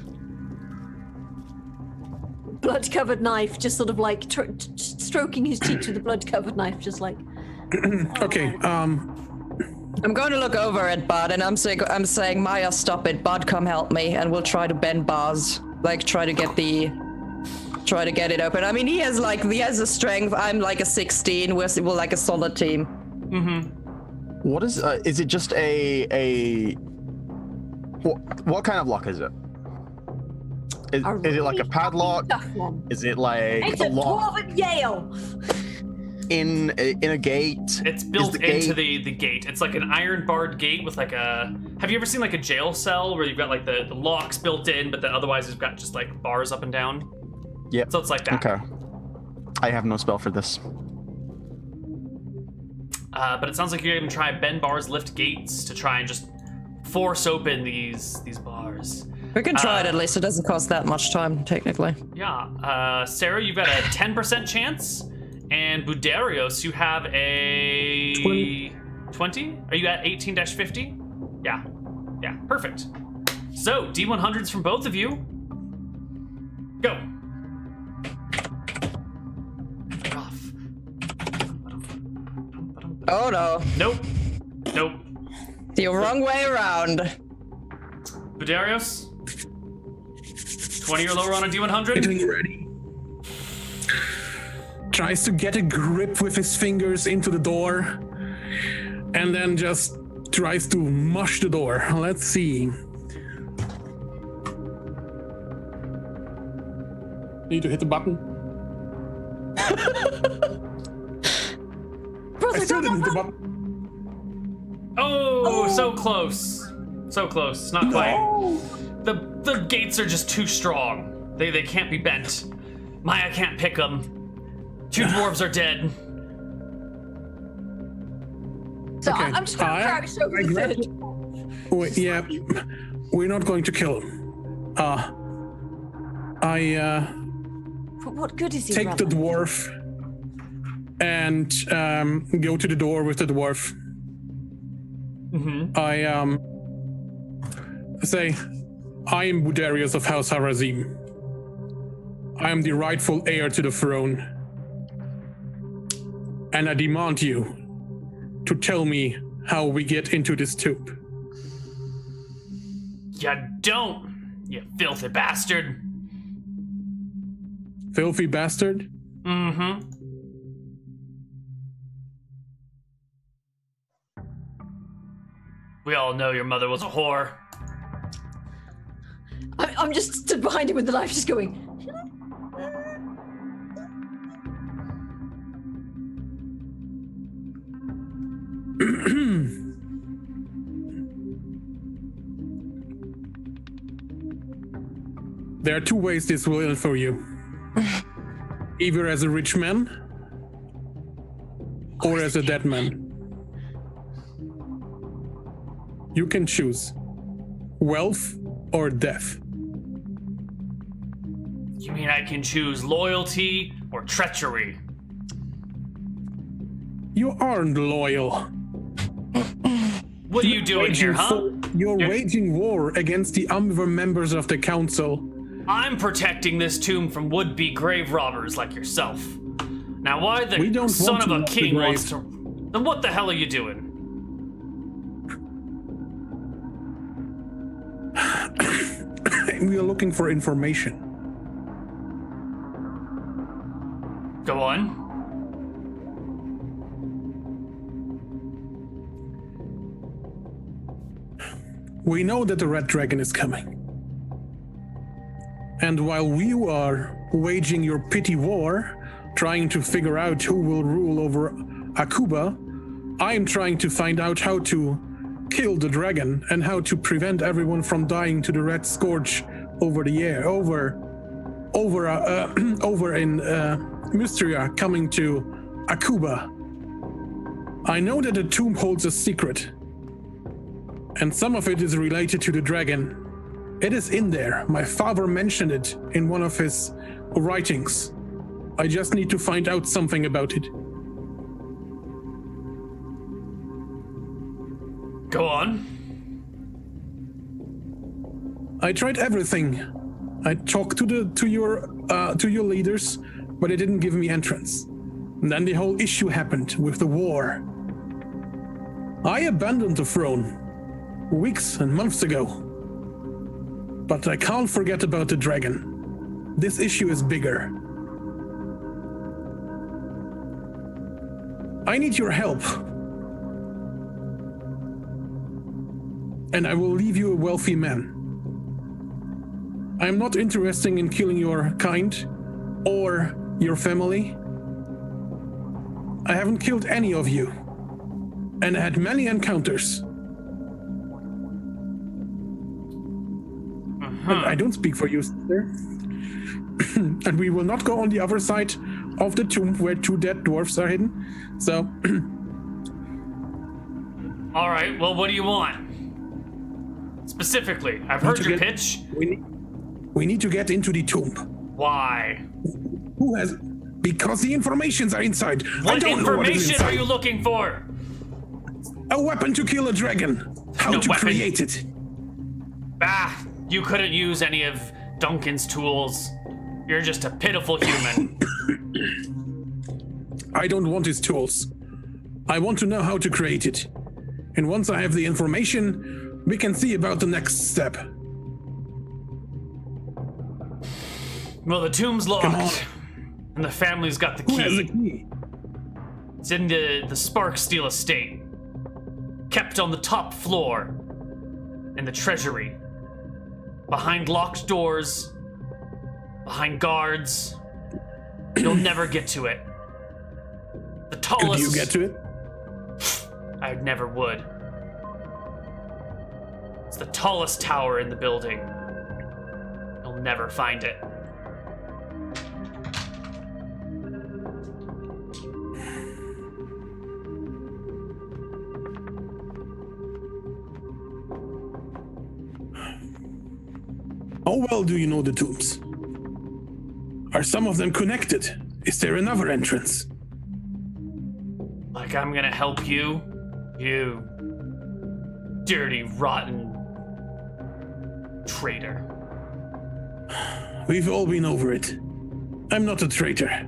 blood-covered knife, just sort of like stroking his cheeks with the blood-covered knife, just like. Okay. I'm going to look over at Bud, and I'm saying, Maya, stop it. Bud, come help me, and we'll try to bend bars, like try to get it open. I mean, he has a strength. I'm like a 16. We're like a solid team. Mm-hmm. What is it just a what kind of lock is it? Is it like a padlock? Is it like it's a a lock Dwarven Yale in a gate? It's built into the gate. It's like an iron barred gate with like a. Have you ever seen like a jail cell where you've got like the locks built in, but then otherwise you've got just like bars up and down? Yeah. So it's like that. Okay. I have no spell for this. But it sounds like you're gonna try bend bars, lift gates to try and just force open these bars. We can try it at least. It doesn't cost that much time, technically. Yeah. Sarah, you've got a 10% chance, and Budarios, you have a 20. Are you at 18-50? Yeah. Yeah. Perfect. So D100s from both of you. Go. Oh no. Nope. Nope. The wrong way around. Budarios? 20 or lower on a D100? Getting ready. Tries to get a grip with his fingers into the door, and then just tries to mush the door. Let's see. Need to hit the button. I still didn't hit the button. Oh, so close. So close. Not quite. The gates are just too strong. They can't be bent. Maya can't pick them. 2 dwarves are dead. So Okay. I'm just gonna crouch over the third. Wait, yeah, we're not going to kill him. For what good is he? Take the brother? dwarf and go to the door with the dwarf. Mm-hmm. I say, I am Budarius of House Harazim. I am the rightful heir to the throne. And I demand you to tell me how we get into this tomb. You don't, you filthy bastard. Filthy bastard? Mm-hmm. We all know your mother was a whore. I'm just stood behind him with the knife, just going. There are 2 ways this will end for you. Either as a rich man, or as a dead man. You can choose wealth or death. You mean I can choose loyalty or treachery? You aren't loyal. What are you doing here, huh? You're waging war against the other members of the council. I'm protecting this tomb from would-be grave robbers like yourself. Now, why the We don't son want of to a rob the king grave. wants to... Then what the hell are you doing? We are looking for information. Go on. We know that the Red Dragon is coming. And while you are waging your petty war, trying to figure out who will rule over Akuba, I am trying to find out how to kill the dragon and how to prevent everyone from dying to the Red Scourge over the air, over in Mystria, coming to Akuba. I know that the tomb holds a secret, and some of it is related to the dragon. It is in there. My father mentioned it in one of his writings. I just need to find out something about it. Go on. I tried everything I talked to your leaders, but they didn't give me entrance. And then the whole issue happened with the war. I abandoned the throne weeks and months ago. But I can't forget about the dragon. This issue is bigger. I need your help. And I will leave you a wealthy man. I am not interested in killing your kind or your family. I haven't killed any of you. And I had many encounters. And I don't speak for you, sister. And we will not go on the other side of the tomb where 2 dead dwarfs are hidden. So. All right, well, what do you want? Specifically, I've heard your pitch. We need to get into the tomb. Why? Who has? Because the informations are inside. What information are you looking for? A weapon to kill a dragon. How to create it. Ah, you couldn't use any of Duncan's tools. You're just a pitiful human. I don't want his tools. I want to know how to create it. And once I have the information, we can see about the next step. Well, the tomb's locked. And the family's got the key. Who has the key? It's in the Sparksteel estate. Kept on the top floor. In the treasury. Behind locked doors. Behind guards. You'll never get to it. The tallest... Could you get to it? I never would. It's the tallest tower in the building. You'll never find it. How well do you know the tombs? Are some of them connected? Is there another entrance? Like I'm gonna help you? You dirty, rotten traitor. We've all been over it. I'm not a traitor.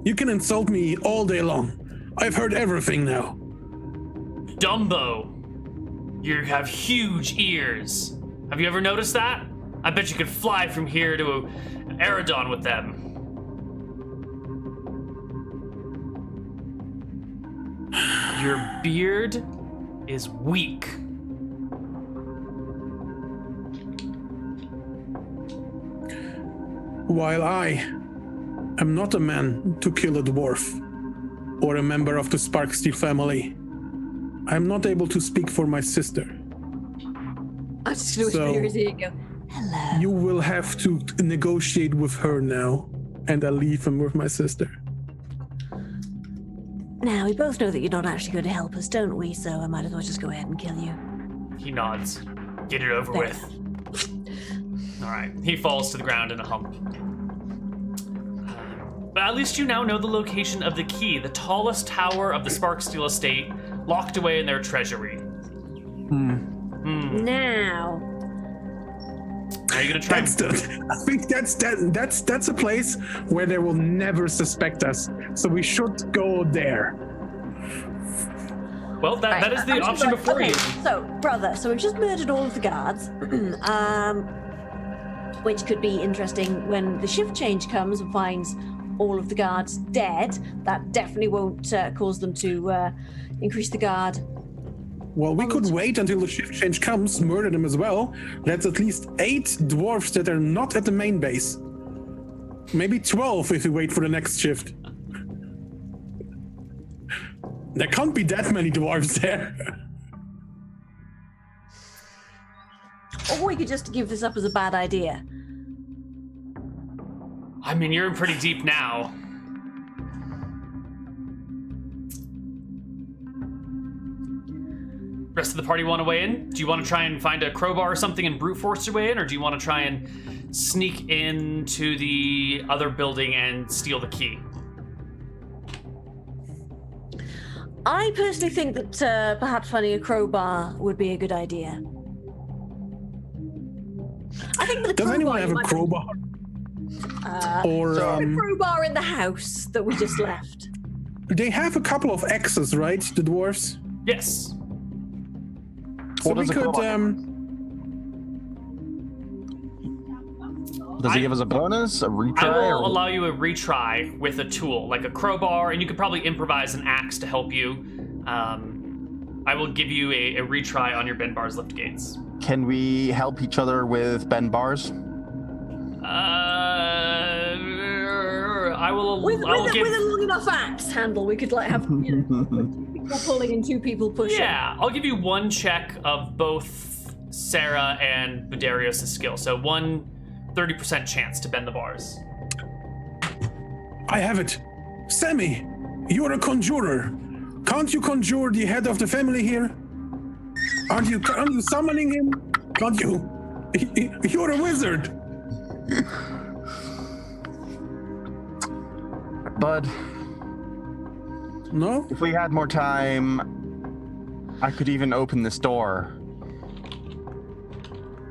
You can insult me all day long. I've heard everything now. Dumbo, you have huge ears. Have you ever noticed that? I bet you could fly from here to Eridon with them. Your beard is weak. While I am not a man to kill a dwarf or a member of the Sparksteel family, I am not able to speak for my sister. I'm just going to whisper in his ear and go, hello. You will have to negotiate with her now, and I'll leave him with my sister. Now, we both know that you're not actually going to help us, don't we? So I might as well just go ahead and kill you. He nods. Get it over with. All right. He falls to the ground in a hump. But at least you now know the location of the key, the tallest tower of the Sparksteel estate, locked away in their treasury. Now. Are you gonna try? I think that's a place where they will never suspect us. So we should go there. Well, that is the option before you. So, brother, we've just murdered all of the guards, which could be interesting when the shift change comes and finds all of the guards dead. That definitely won't cause them to increase the guard. Well, we could wait until the shift change comes, murder them as well. That's at least 8 dwarfs that are not at the main base. Maybe 12 if we wait for the next shift. There can't be that many dwarves there. Or we could just give this up as a bad idea. I mean, you're in pretty deep now. Rest of the party want to weigh in? Do you want to try and find a crowbar or something and brute force your way in? Or do you want to try and sneak into the other building and steal the key? I personally think that perhaps finding a crowbar would be a good idea. I think with a Does crowbar, anyone have you a might- crowbar? Or a crowbar in the house that we just left. they have a couple of axes, right? The dwarves. Yes. So What we does a could. crowbar Does he give us a bonus, a retry? I will or... allow you a retry with a tool, like a crowbar, and you could probably improvise an axe to help you. I will give you a retry on your bend bars lift gates. Can we help each other with bend bars? I will. With I will a give. long enough axe handle, we could like have two people pulling and two people pushing. Yeah, I'll give you one check of both Sarah and Budarios' skill. So 30% chance to bend the bars. I have it. Sammy, you're a conjurer. Can't you conjure the head of the family here? Aren't you summoning him? Can't you? You're a wizard. Bud, No? if we had more time, I could even open this door.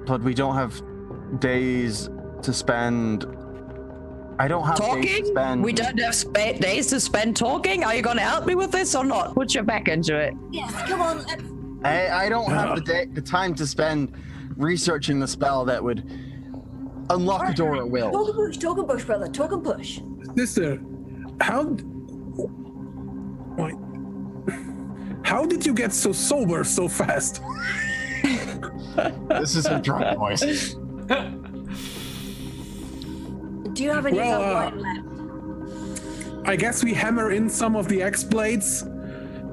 But we don't have days to spend. I don't have days to Talking? spend. We don't have days to spend talking? Are you going to help me with this or not? Put your back into it. Yes, come on. I don't have the time to spend researching the spell that would unlock the door at will. Talk and push, brother. Talk and push. Sister, how did you get so sober so fast? This is a drunk voice. Do you have any Well, of that wine left? I guess we hammer in some of the X blades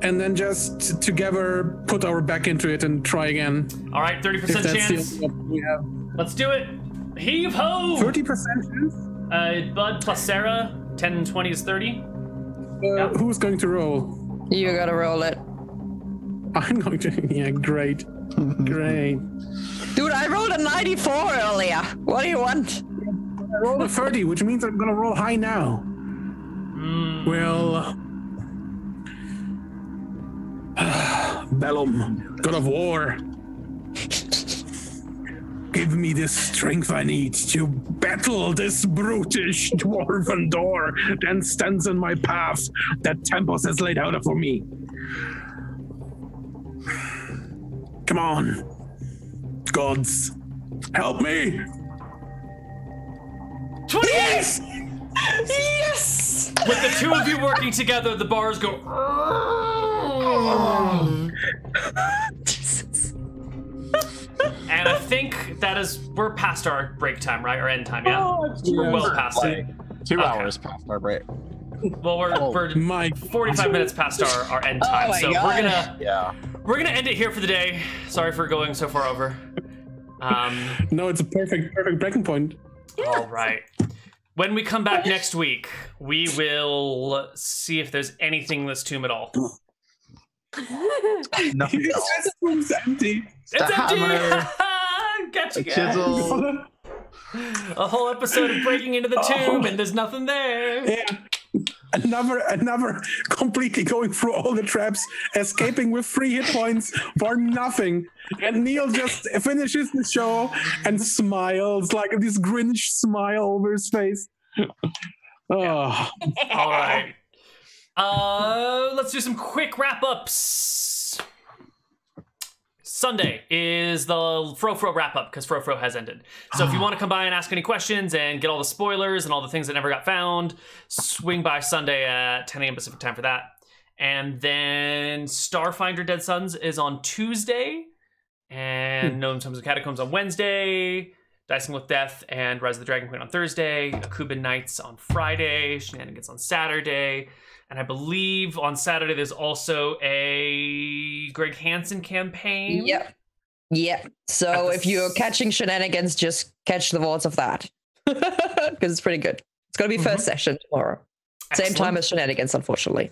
and then just together put our back into it and try again. All right, 30% chance. the option we have. Let's do it. Heave ho! 30% chance? Bud plus Sarah. 10 and 20 is 30. Who's going to roll? You gotta roll it. I'm going to. Yeah, great. Great. Dude, I rolled a 94 earlier. What do you want? I rolled a 30, which means I'm going to roll high now. Well. Bellum, God of War. Give me the strength I need to battle this brutish dwarven door that stands in my path that Tempos has laid out for me. Come on, gods, help me! 20! Yes! Yes! With the two of you working together, the bars go. Jesus. And I think we're past our break time, right? Our end time, yeah? We're well past it. 2 Okay. hours past our break. Well, we're My 45 minutes past our end time, my so God. we're gonna end it here for the day. Sorry for going so far over. No, it's a perfect breaking point. All right. When we come back next week, we will see if there's anything in this tomb at all. Nothing else. This room's empty. It's hammer. empty! Gotcha, A guys. chisel. A whole episode of breaking into the tomb, and there's nothing there. Yeah. Another completely going through all the traps, escaping with 3 hit points for nothing. And Neal just finishes the show and smiles like this Grinch smile over his face. Oh. All right. Let's do some quick wrap-ups. Sunday is the Frofro wrap-up because Frofro has ended. So if you want to come by and ask any questions and get all the spoilers and all the things that never got found, swing by Sunday at 10 a.m. Pacific time for that. And then Starfinder Dead Sons is on Tuesday, and Gnome Tombs of Catacombs on Wednesday, Dicing with Death and Rise of the Dragon Queen on Thursday, Akuban Nights on Friday, Shenanigans on Saturday, and I believe on Saturday there's also a Greg Hansen campaign. Yep. So if you're catching Shenanigans, just catch the voids of that. Because it's pretty good. It's going to be first session tomorrow. Excellent. Same time as Shenanigans, unfortunately.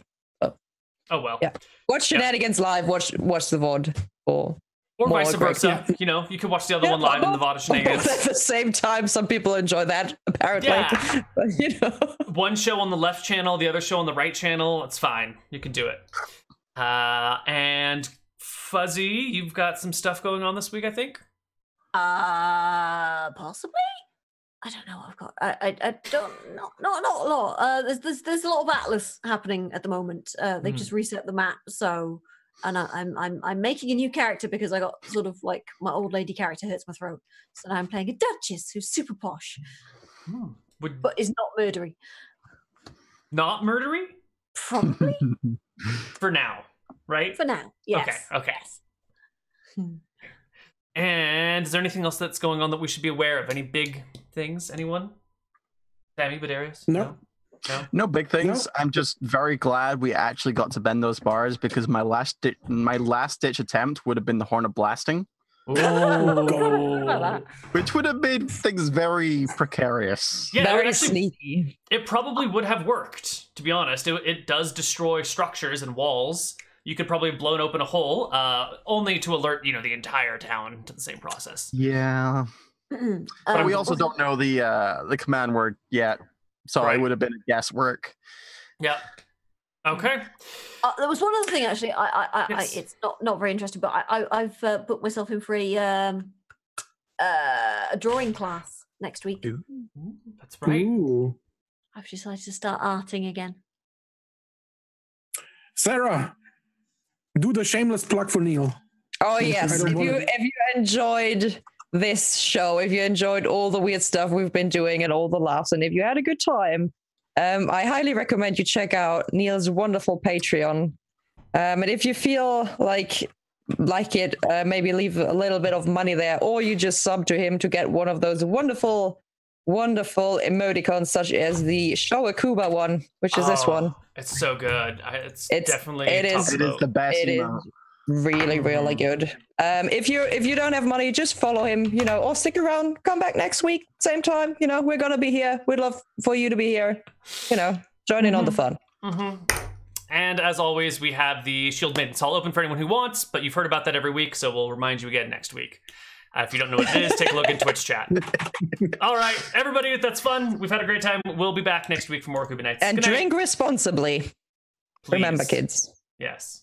Oh well. Yeah. Watch Shenanigans live, watch the VOD. Or Or more vice Greg. versa. You know, you could watch the other one live in the VOD of Shenanigans. At the same time, some people enjoy that, apparently. Yeah. But, you know. One show on the left channel, the other show on the right channel. It's fine. You can do it. And Fuzzy, you've got some stuff going on this week, I think. Possibly. I don't know what I've got. I don't not a lot. There's a lot of Atlas happening at the moment. They've just reset the map, so and I'm making a new character because I got sort of like my old lady character hurts my throat. So now I'm playing a Duchess who's super posh. But is not murdery. Not murdery? Probably. For now, right? For now, yes. Okay. Yes. And is there anything else that's going on that we should be aware of? Any big things? Anyone? Sammy, Badarius? No. No big things. No. I'm just very glad we actually got to bend those bars because my last ditch attempt would have been the Horn of Blasting. Oh. Which would have made things very precarious. Yeah, Very actually, sneaky. it probably would have worked, to be honest. It does destroy structures and walls. You could probably have blown open a hole, only to alert, the entire town to the same process. Yeah. But we also don't know the command word yet, so Right. it would have been guesswork. Yep. Okay. There was one other thing actually. Yes. It's not very interesting, but I've booked myself in for a drawing class next week. Ooh. That's right. Ooh. I've decided to start arting again. Sarah, do the shameless plug for Neal. Oh yes, I don't if you enjoyed this show, if you enjoyed all the weird stuff we've been doing and all the laughs, and if you had a good time, I highly recommend you check out Neal's wonderful Patreon. And if you feel like it, maybe leave a little bit of money there, or you just sub to him to get one of those wonderful emoticons, such as the Show Akuban one, which is this one. It's so good. It's definitely it top is- of It is the best It is emote. really good. If you don't have money, just follow him, or stick around, come back next week, same time, we're gonna be here. We'd love for you to be here, join in on the fun. And as always, we have the Shield Maidens Hall open for anyone who wants, but you've heard about that every week, so we'll remind you again next week. If you don't know what it is, take a look in Twitch chat. All right, everybody, that's fun. We've had a great time. We'll be back next week for more Akuban Nights. And Good night. drink responsibly. Please. Remember, kids. Yes.